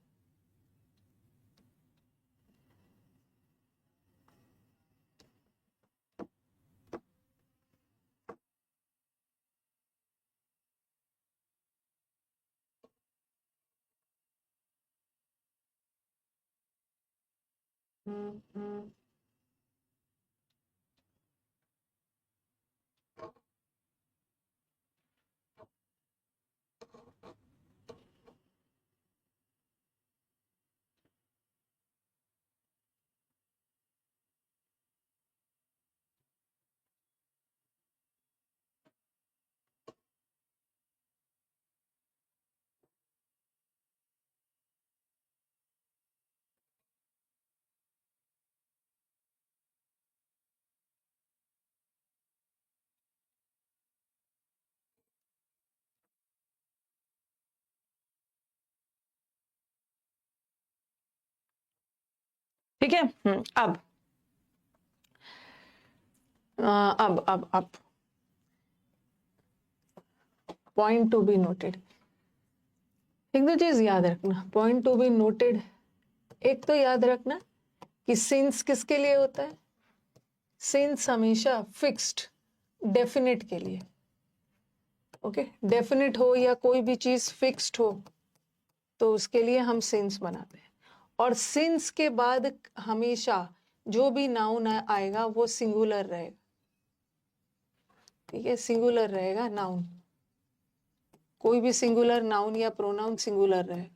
ठीक है, अब पॉइंट टू बी नोटेड, एक दो चीज याद रखना, पॉइंट टू बी नोटेड। एक तो याद रखना कि सिंस किसके लिए होता है, सिंस हमेशा फिक्स्ड डेफिनेट के लिए, ओके। डेफिनेट हो या कोई भी चीज फिक्स्ड हो, तो उसके लिए हम सिंस बनाते हैं। और सिंस के बाद हमेशा जो भी नाउन आएगा वो सिंगुलर रहेगा, ठीक है, सिंगुलर रहेगा नाउन, कोई भी सिंगुलर नाउन या प्रोनाउन सिंगुलर रहे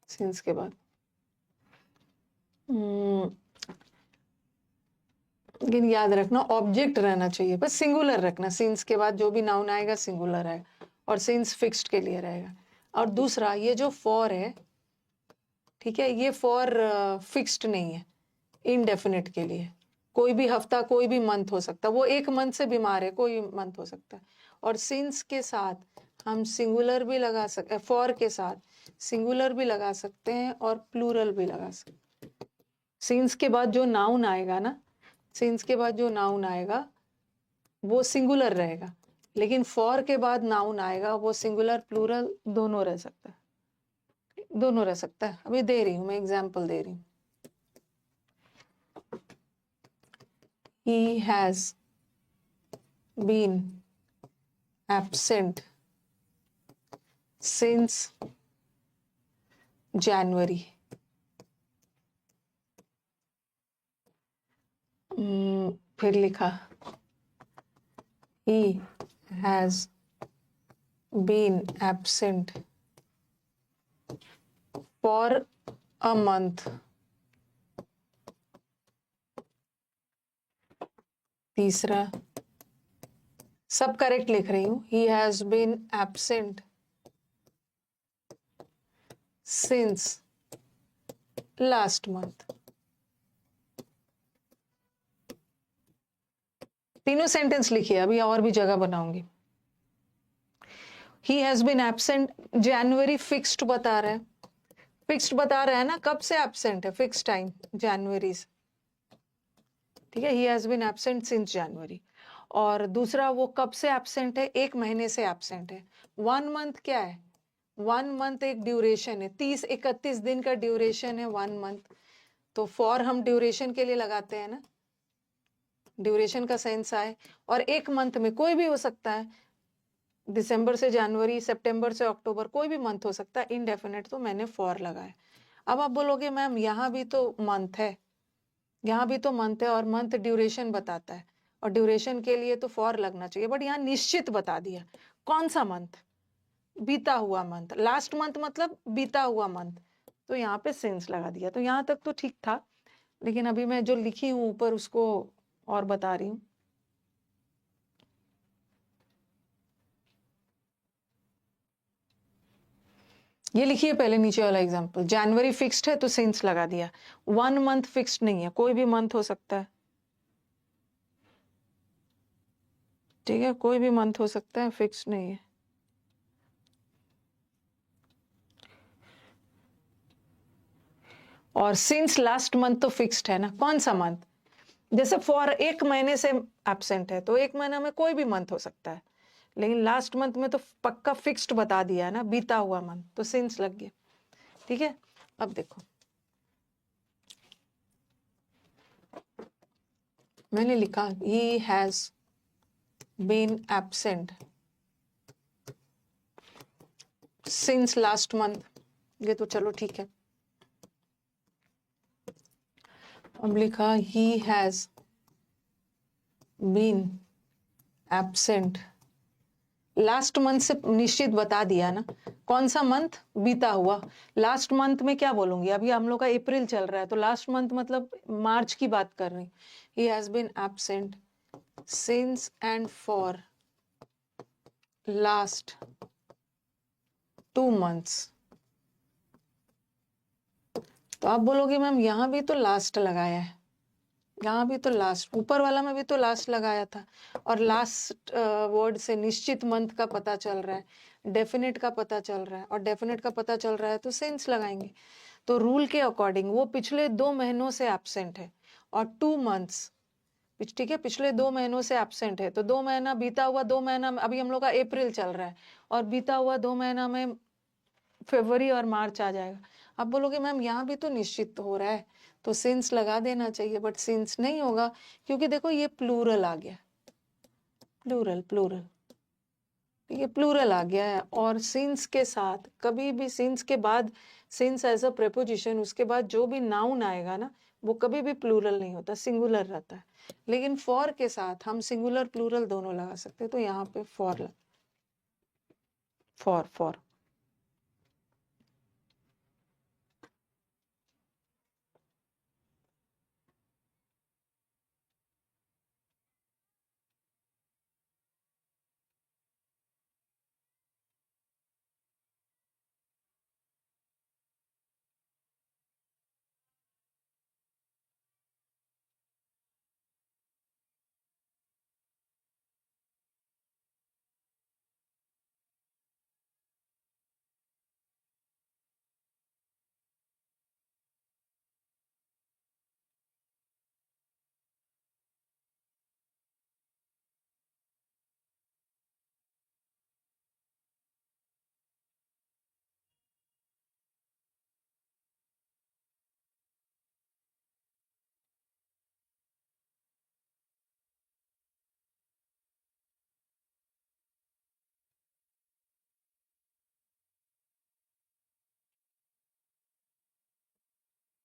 सिंस के बाद। लेकिन याद रखना ऑब्जेक्ट रहना चाहिए, बस सिंगुलर रखना, सिंस के बाद जो भी नाउन आएगा सिंगुलर आएगा, और सिंस फिक्स्ड के लिए रहेगा। और दूसरा, ये जो फॉर है, ठीक है, ये फॉर फिक्स्ड नहीं है, इनडेफिनिट के लिए, कोई भी हफ्ता कोई भी मंथ हो सकता है, वो एक मंथ से बीमार है, कोई मंथ हो सकता है। और सिंस के साथ हम सिंगुलर भी लगा सकते, फॉर के साथ सिंगुलर भी लगा सकते हैं और प्लूरल भी लगा सकते हैं। सिंस के बाद जो नाउन आएगा ना, सिंस के बाद जो नाउन आएगा वो सिंगुलर रहेगा, लेकिन फॉर के बाद नाउन आएगा वो सिंगुलर प्लूरल दोनों रह सकता है, दोनों रह सकता है। अभी दे रही हूं मैं, एग्जाम्पल दे रही हूँ। He has been absent since January. फिर लिखा he has been absent for a month. तीसरा, सब करेक्ट लिख रही हूं, he has been absent since last month. तीनों सेंटेंस लिखिए, अभी और भी जगह बनाऊंगी. He has been absent, January fixed बता रहा है, फिक्स्ड बता रहा है ना, कब से एब्सेंट है, फिक्स टाइम जनवरी से, ठीक है. He has been absent since January. और दूसरा वो कब से एब्सेंट है, एक महीने से एब्सेंट है. 1 मंथ क्या है, 1 मंथ एक ड्यूरेशन है, 30-31 दिन का ड्यूरेशन है 1 मंथ. तो फॉर हम ड्यूरेशन के लिए लगाते हैं ना, ड्यूरेशन का सेंस आए. और एक मंथ में कोई भी हो सकता है, दिसंबर से जनवरी, सितंबर से अक्टूबर, कोई भी मंथ हो सकता है, इनडेफिनेट, तो मैंने फॉर लगाया. अब आप बोलोगे मैम यहाँ भी तो मंथ है, यहाँ भी तो मंथ है और मंथ ड्यूरेशन बताता है, और ड्यूरेशन के लिए तो फॉर लगना चाहिए, बट यहाँ निश्चित बता दिया. कौन सा मंथ, बीता हुआ मंथ, लास्ट मंथ मतलब बीता हुआ मंथ, तो यहाँ पे सिंस लगा दिया. तो यहाँ तक तो ठीक था, लेकिन अभी मैं जो लिखी हूँ ऊपर उसको और बता रही हूँ. ये लिखिए पहले नीचे वाला एग्जांपल, जनवरी फिक्स्ड है तो सिंस लगा दिया. 1 मंथ फिक्स्ड नहीं है, कोई भी मंथ हो सकता है, ठीक है, कोई भी मंथ हो सकता है, फिक्स नहीं है. और सिंस लास्ट मंथ तो फिक्स्ड है ना, कौन सा मंथ, जैसे फॉर एक महीने से एब्सेंट है तो एक महीना में कोई भी मंथ हो सकता है, लेकिन लास्ट मंथ में तो पक्का फिक्स्ड बता दिया है ना, बीता हुआ मंथ, तो सिंस लग गया. ठीक है. अब देखो मैंने लिखा he has been absent since last month, ये तो चलो ठीक है. अब लिखा he has been absent, last month से निश्चित बता दिया ना, कौन सा मंथ, बीता हुआ. लास्ट मंथ में क्या बोलूंगी, अभी हम लोग का अप्रैल चल रहा है, तो लास्ट मंथ मतलब मार्च की बात कर रही. He has been absent since and for last 2 months. तो आप बोलोगे मैम यहाँ भी तो लास्ट लगाया है, यहाँ भी तो लास्ट, ऊपर वाला में भी तो लास्ट लगाया था, और लास्ट वर्ड से निश्चित मंथ का पता चल रहा है, डेफिनेट का पता चल रहा है, और डेफिनेट का पता चल रहा है तो सिंस लगाएंगे. तो रूल के अकॉर्डिंग वो पिछले 2 महीनों से एब्सेंट है, और 2 months, ठीक है, पिछले 2 महीनों से एब्सेंट है, तो 2 महीना बीता हुआ, 2 महीना, अभी हम लोग का अप्रैल चल रहा है, और बीता हुआ 2 महीना में फरवरी और मार्च आ जाएगा. आप बोलोगे मैम यहाँ भी तो निश्चित हो रहा है, तो सिंस लगा देना चाहिए, बट सिंस नहीं होगा, क्योंकि देखो ये प्लूरल आ गया, प्लूरल प्लूरल, ये प्लूरल आ गया है. और सिंस के साथ कभी भी, सिंस के बाद, सिंस एज अ प्रेपोजिशन, उसके बाद जो भी नाउन आएगा ना, वो कभी भी प्लूरल नहीं होता, सिंगुलर रहता है. लेकिन फॉर के साथ हम सिंगुलर प्लूरल दोनों लगा सकते हैं, तो यहाँ पे फॉर, फॉर फॉर.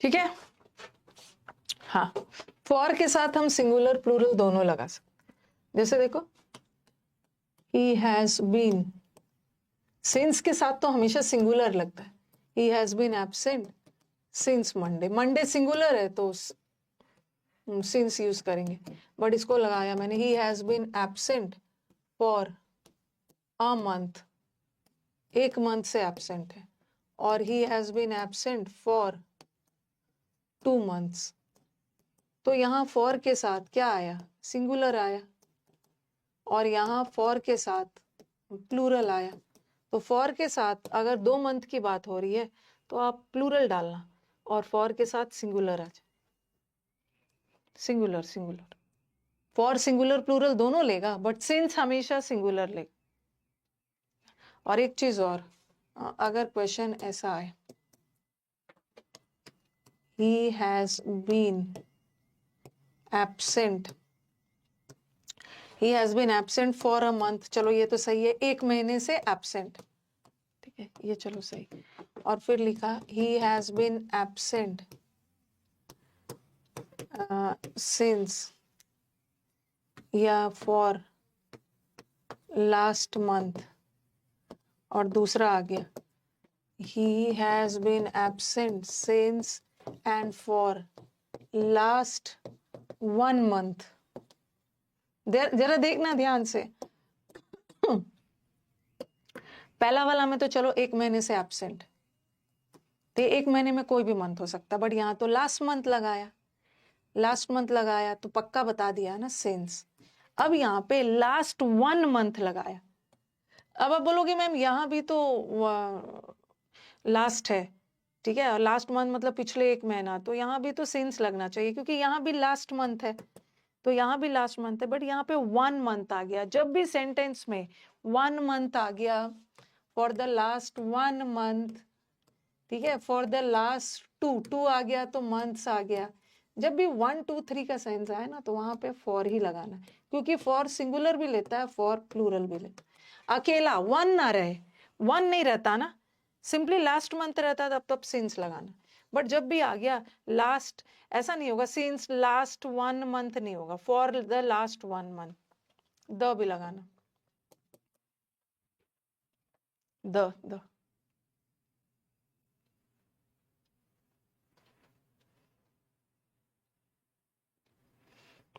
ठीक है. हाँ, फॉर के साथ हम सिंगुलर प्लूरल दोनों लगा सकते. जैसे देखो, he has been, since के साथ तो हमेशा सिंगुलर लगता है, he has been absent since Monday. Monday singular है तो since यूज करेंगे, बट इसको लगाया मैंने, he has been absent for a month, एक मंथ से एबसेंट है, और he has been absent for 2 months. तो यहाँ for के साथ क्या आया, सिंगुलर आया, और यहाँ for के साथ प्लूरल आया. तो for के साथ अगर 2 मंथ की बात हो रही है तो आप प्लूरल डालना, और for के साथ सिंगुलर आ जाए, singular singular. for singular plural दोनों लेगा, बट सिंस हमेशा सिंगुलर लेगा. और एक चीज और, अगर क्वेश्चन ऐसा आए, he has been absent, he has been absent for a month, चलो ये तो सही है, एक महीने से एबसेंट, ठीक है, ये चलो सही. और फिर लिखा he has been absent since या for last month, और दूसरा आ गया he has been absent since and for last 1 month. जरा देखना ध्यान से, पहला वाला में तो चलो एक महीने से एबसेंट, तो एक महीने में कोई भी मंथ हो सकता, बट यहाँ तो लास्ट मंथ लगाया, लास्ट मंथ लगाया तो पक्का बता दिया ना सिंस. अब यहाँ पे लास्ट 1 मंथ लगाया. अब आप बोलोगे मैम यहाँ भी तो लास्ट है, ठीक है, लास्ट मंथ मतलब पिछले एक महीना, तो यहाँ भी तो सिंस लगना चाहिए, क्योंकि यहाँ भी लास्ट मंथ है, तो यहाँ भी लास्ट मंथ है, बट यहाँ पे 1 मंथ आ गया. जब भी सेंटेंस में 1 मंथ आ गया, फॉर द लास्ट 1 मंथ, ठीक है, फॉर द लास्ट 2 आ गया तो मंथ्स आ गया. जब भी 1 2 3 का सेंस आए ना, तो वहां पे फॉर ही लगाना, क्योंकि फॉर सिंगुलर भी लेता है, फॉर प्लूरल भी लेता है. अकेला 1 ना रहे, 1 नहीं रहता ना, सिंपली लास्ट मंथ रहता तब सिंस लगाना. बट जब भी आ गया लास्ट, ऐसा नहीं होगा सिंस लास्ट 1 मंथ नहीं होगा, for the last 1 month, the भी लगाना, द.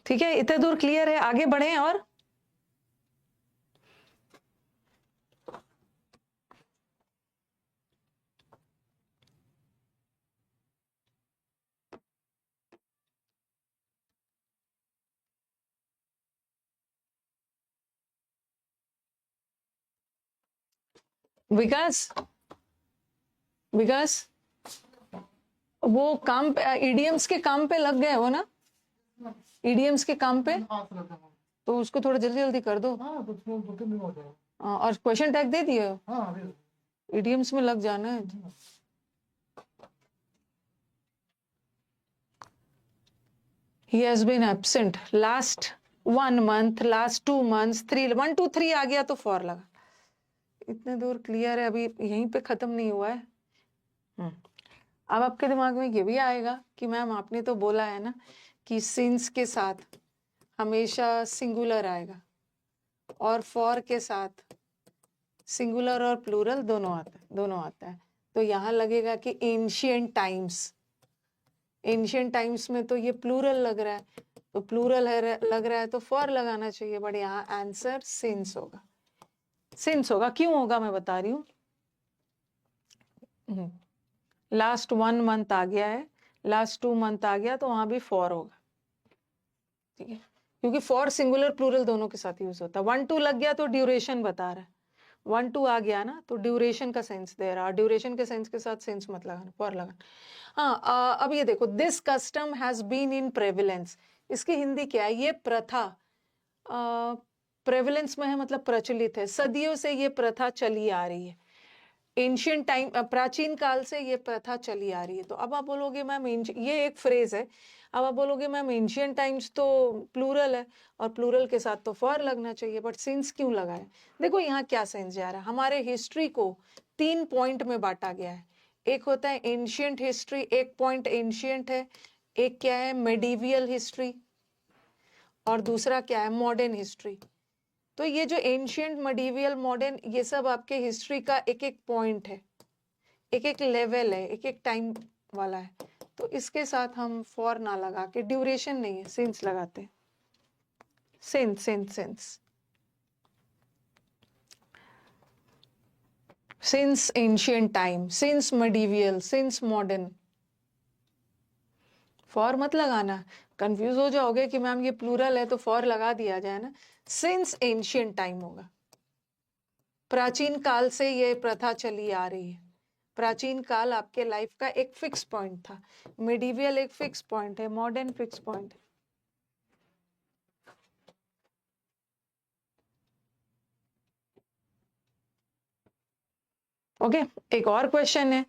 ठीक है, इतने दूर क्लियर है, आगे बढ़े. और विकास, विकास वो काम पे, इडियम्स के काम पे लग गए हो ना, इडियम्स के काम पे, तो उसको थोड़ा जल्दी जल्दी कर दो. और क्वेश्चन टैग दे दिए हो, इडियम्स में लग जाना है. He has been absent last 1 month, last 2 months, 1 2 3 आ गया तो फॉर लगा. इतने दूर क्लियर है, अभी यहीं पे खत्म नहीं हुआ है. अब आपके दिमाग में ये भी आएगा कि मैम आपने तो बोला है ना कि सिंस के साथ हमेशा सिंगुलर आएगा, और फॉर के साथ सिंगुलर और प्लूरल दोनों आता है. तो यहाँ लगेगा कि एंशिएंट टाइम्स, एंशिएंट टाइम्स में तो ये प्लूरल लग रहा है, तो प्लूरल है, लग रहा है तो फॉर लगाना चाहिए, बट यहाँ आंसर सिंस होगा. सिंस होगा, क्यों होगा मैं बता रही हूँ. लास्ट 1 मंथ आ गया है, लास्ट 2 मंथ आ गया तो वहां भी फॉर होगा, ठीक है, क्योंकि फॉर सिंगुलर प्लूरल दोनों के साथ यूज होता है. 1 2 लग गया तो ड्यूरेशन बता रहा है, 1 2 आ गया ना तो ड्यूरेशन का सेंस दे रहा है, ड्यूरेशन के सेंस के साथ सेंस मत लगाना, फॉर लगाना. हाँ, अब ये देखो, this custom has been in prevalence, इसकी हिंदी क्या है, ये प्रथा प्रेविलेंस में है, मतलब प्रचलित है, सदियों से ये प्रथा चली आ रही है. एंशियंट टाइम, प्राचीन काल से ये प्रथा चली आ रही है. तो अब आप बोलोगे मैम, ये एक फ्रेज है, अब आप बोलोगे मैम एंशियंट टाइम्स तो प्लूरल है, और प्लूरल के साथ तो फॉर लगना चाहिए, बट सिंस क्यों लगाया. देखो यहाँ क्या सेंस जा रहा है, हमारे हिस्ट्री को 3 पॉइंट में बांटा गया है. एक होता है एंशियंट हिस्ट्री, एक पॉइंट एंशियंट है, एक क्या है मेडिवियल हिस्ट्री, और दूसरा क्या है मॉडर्न हिस्ट्री. तो ये जो एंशियंट, मिडिवल, मॉडर्न, ये सब आपके हिस्ट्री का एक एक पॉइंट है, एक एक लेवल है, एक एक टाइम वाला है। तो इसके साथ हम फॉर ना लगा के, ड्यूरेशन नहीं है, सिंस लगाते हैं। Since since ancient time, since medieval, since modern. For मत लगाना, कंफ्यूज हो जाओगे कि मैम ये प्लूरल है तो फॉर लगा दिया जाए ना। सिंस एंशियंट टाइम होगा। प्राचीन काल से ये प्रथा चली आ रही है। प्राचीन काल आपके लाइफ का एक फिक्स पॉइंट था, मिडिवियल एक फिक्स पॉइंट है, मॉडर्न फिक्स पॉइंट है। ओके, एक और क्वेश्चन है,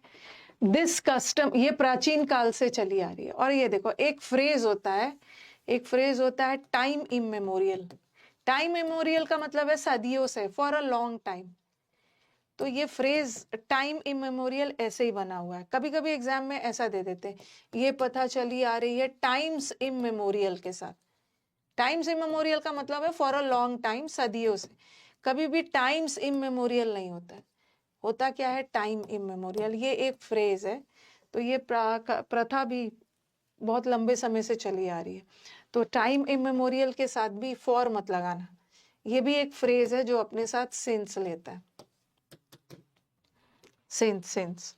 दिस कस्टम, ये प्राचीन काल से चली आ रही है। और ये देखो एक फ्रेज होता है, एक फ्रेज होता है टाइम इमेमोरियल। टाइम इमेमोरियल का मतलब है सदियों से, फॉर अ लॉन्ग टाइम। तो ये फ्रेज टाइम इमेमोरियल ऐसे ही बना हुआ है। कभी कभी एग्जाम में ऐसा दे देते हैं, ये पता चली आ रही है टाइम्स इमेमोरियल के साथ। टाइम्स इमेमोरियल का मतलब है फॉर अ लॉन्ग टाइम, सदियों से। कभी भी टाइम्स इमेमोरियल नहीं होता है। होता क्या है, टाइम इमेमोरियल। ये एक फ्रेज है। तो ये प्रथा भी बहुत लंबे समय से चली आ रही है। तो टाइम इमेमोरियल के साथ भी फॉर मत लगाना। ये भी एक फ्रेज है जो अपने साथ सिंस लेता है। Since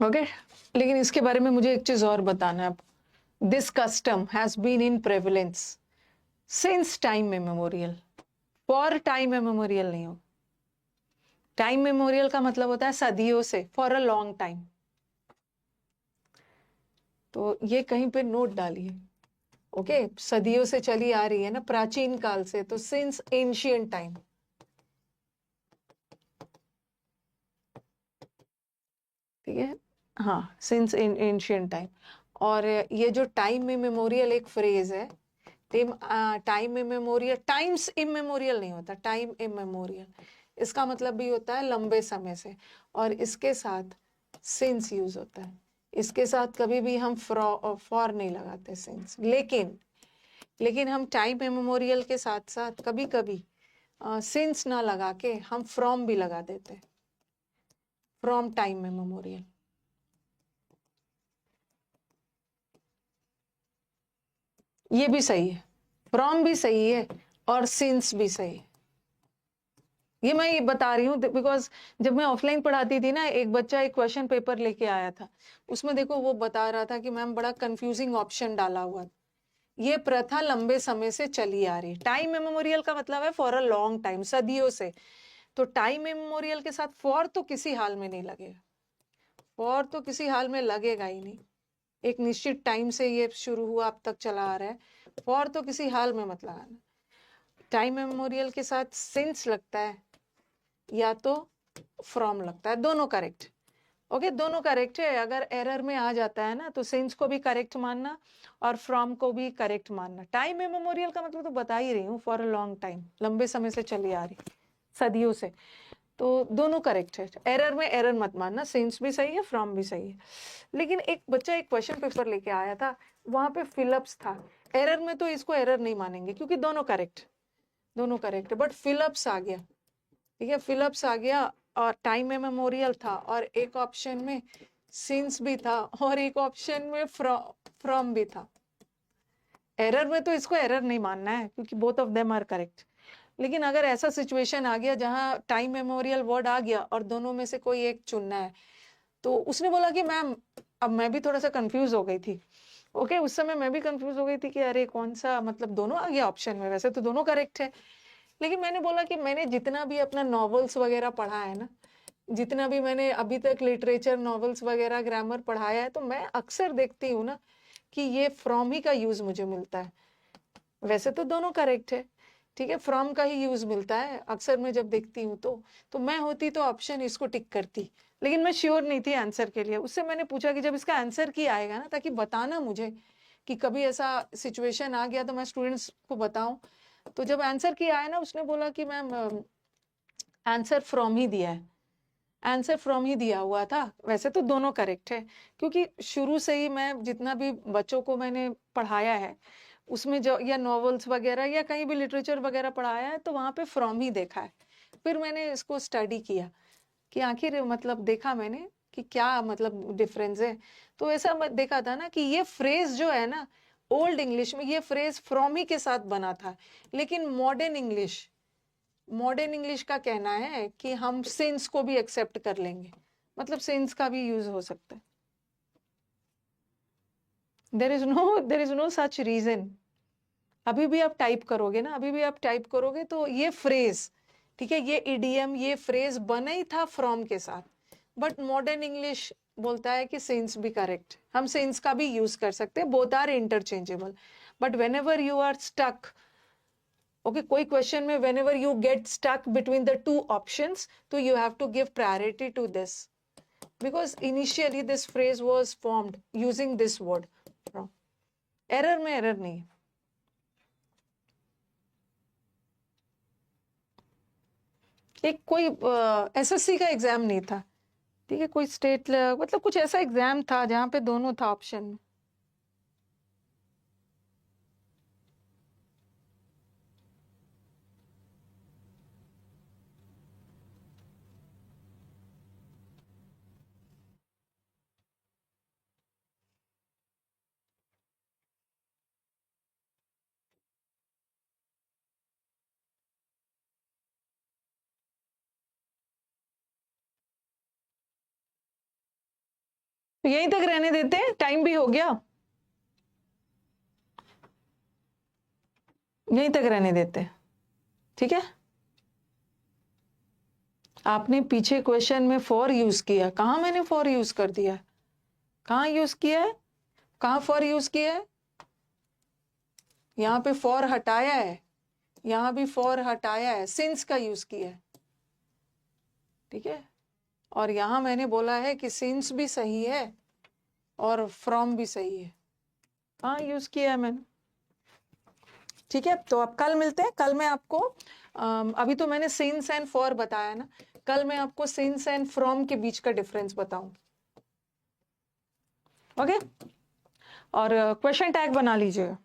okay. लेकिन इसके बारे में मुझे एक चीज और बताना है आपको। This custom has been in prevalence since time memorial. For time memorial नहीं हो। टाइम मेमोरियल का मतलब होता है सदियों से, फॉर अ लॉन्ग टाइम। तो ये कहीं पे नोट डालिए। ओके, सदियों से चली आ रही है ना, प्राचीन काल से, तो सिंस एंशियंट टाइम। ठीक है, हाँ, सिंस एंशियंट टाइम। और ये जो टाइम इमेमोरियल एक फ्रेज है, टाइम इमेमोरियल, टाइम्स इमेमोरियल नहीं होता, टाइम इमेमोरियल। इसका मतलब भी होता है लंबे समय से, और इसके साथ सिंस यूज होता है। इसके साथ कभी भी हम फॉर नहीं लगाते सिंस। लेकिन हम टाइम इमेमोरियल के साथ साथ कभी कभी सिंस ना लगा के हम फ्रॉम भी लगा देते हैं, फ्रॉम टाइम इमेमोरियल। ये भी सही है, फ्रॉम भी सही है और सिंस भी सही है। ये मैं ये बता रही हूँ बिकॉज जब मैं ऑफलाइन पढ़ाती थी ना, एक बच्चा एक क्वेश्चन पेपर लेके आया था, उसमें देखो वो बता रहा था कि मैम बड़ा कंफ्यूजिंग ऑप्शन डाला हुआ था। ये प्रथा लंबे समय से चली आ रही है। टाइम मेमोरियल का मतलब है फॉर अ लॉन्ग टाइम, सदियों से। तो टाइम मेमोरियल के साथ फॉर तो किसी हाल में नहीं लगेगा, फॉर तो किसी हाल में लगेगा ही नहीं। एक निश्चित टाइम से ये शुरू हुआ, अब तक चला आ रहा है, फॉर तो किसी हाल में मत लगाना। टाइम मेमोरियल के साथ सिंस लगता है या तो फ्रॉम लगता है, दोनों करेक्ट। ओके, दोनों करेक्ट है। अगर एरर में आ जाता है ना, तो सिंस को भी करेक्ट मानना और फ्रॉम को भी करेक्ट मानना। टाइम मेमोरियल का मतलब तो बता ही रही हूँ, फॉर अ लॉन्ग टाइम, लंबे समय से चली आ रही, सदियों से। तो दोनों करेक्ट है। एरर में एरर मत मानना, सिंस भी सही है, फ्रॉम भी सही है। लेकिन एक बच्चा एक क्वेश्चन पेपर लेके आया था, वहां पे फिलअप्स था। एरर में तो इसको एरर नहीं मानेंगे क्योंकि दोनों करेक्ट, दोनों करेक्ट है। बट फिलअप्स आ गया, ठीक है, फिलअप्स आ गया और टाइम मेमोरियल था, और एक ऑप्शन में सिंस भी था और एक ऑप्शन में फ्रॉम भी था। एरर में तो इसको एरर नहीं मानना है क्योंकि both of them are correct. लेकिन अगर ऐसा सिचुएशन आ गया जहां टाइम मेमोरियल वर्ड आ गया और दोनों में से कोई एक चुनना है, तो उसने बोला कि मैम, अब मैं भी थोड़ा सा कंफ्यूज हो गई थी। ओके, उस समय मैं भी कंफ्यूज हो गई थी कि अरे कौन सा, मतलब दोनों आ गया ऑप्शन में, वैसे तो दोनों करेक्ट है। लेकिन मैंने बोला कि मैंने जितना भी अपना नॉवेल्स वगैरह पढ़ा है ना, जितना भी मैंने अभी तक लिटरेचर, नॉवेल्स वगैरह, ग्रामर पढ़ाया है, तो मैं अक्सर देखती हूँ ना कि ये फ्रॉम ही का यूज मुझे मिलता है। वैसे तो दोनों करेक्ट है, ठीक है, फ्रॉम का ही यूज मिलता है अक्सर मैं जब देखती हूँ तो मैं होती तो ऑप्शन इसको टिक करती, लेकिन मैं श्योर नहीं थी आंसर के लिए। उससे मैंने पूछा कि जब इसका आंसर की आएगा ना, ताकि बताना मुझे कि कभी ऐसा सिचुएशन आ गया तो मैं स्टूडेंट्स को बताऊं। तो जब आंसर की आया ना, उसने बोला कि मैम आंसर फ्रॉम ही दिया है, आंसर फ्रॉम ही दिया हुआ था। वैसे तो दोनों करेक्ट है, क्योंकि शुरू से ही मैं जितना भी बच्चों को मैंने पढ़ाया है उसमें जो या नॉवेल्स वगैरह या कहीं भी लिटरेचर वगैरह पढ़ाया है तो वहां पे फ्रॉम ही देखा है। फिर मैंने इसको स्टडी किया कि आखिर मतलब देखा मैंने कि क्या मतलब डिफरेंस है। तो ऐसा देखा था ना कि ये फ्रेज जो है ना, ओल्ड इंग्लिश में ये फ्रेज फ्रॉम ही के साथ बना था, लेकिन मॉडर्न इंग्लिश का कहना है कि हम सिंस को भी एक्सेप्ट कर लेंगे, मतलब सिंस का भी यूज हो सकता है। There is no such reason. अभी भी आप टाइप करोगे ना, अभी भी आप टाइप करोगे तो ये फ्रेज, ठीक है, ये इडियम, ये फ्रेज बना ही था फ्रॉम के साथ, बट मॉडर्न इंग्लिश बोलता है कि सिंस भी करेक्ट, हम सिंस का भी यूज कर सकते हैं, both are interchangeable. But whenever you are stuck, okay, कोई क्वेश्चन में whenever you get stuck between the two options, तो you have to give priority to this, because initially this phrase was formed using this word from। Error में error नहीं। एक कोई SSC का exam नहीं था, ठीक है, कोई स्टेट मतलब कुछ ऐसा एग्जाम था जहां पे दोनों था ऑप्शन में। तो यहीं तक रहने देते हैं, टाइम भी हो गया, यहीं तक रहने देते हैं, ठीक है। आपने पीछे क्वेश्चन में फॉर यूज किया, कहाँ मैंने फॉर यूज कर दिया, कहाँ यूज किया है, कहाँ फॉर यूज किया है, यहाँ पे फॉर हटाया है, यहाँ भी फॉर हटाया है, सिंस का यूज किया है, ठीक है। और यहाँ मैंने बोला है कि सिंस भी सही है और फ्रॉम भी सही है, कहाँ यूज किया है मैंने, ठीक है। तो अब कल मिलते हैं, कल मैं आपको अभी तो मैंने सिंस एंड फॉर बताया ना, कल मैं आपको सिंस एंड फ्रॉम के बीच का डिफरेंस बताऊं, ओके। और क्वेश्चन टैग बना लीजिए।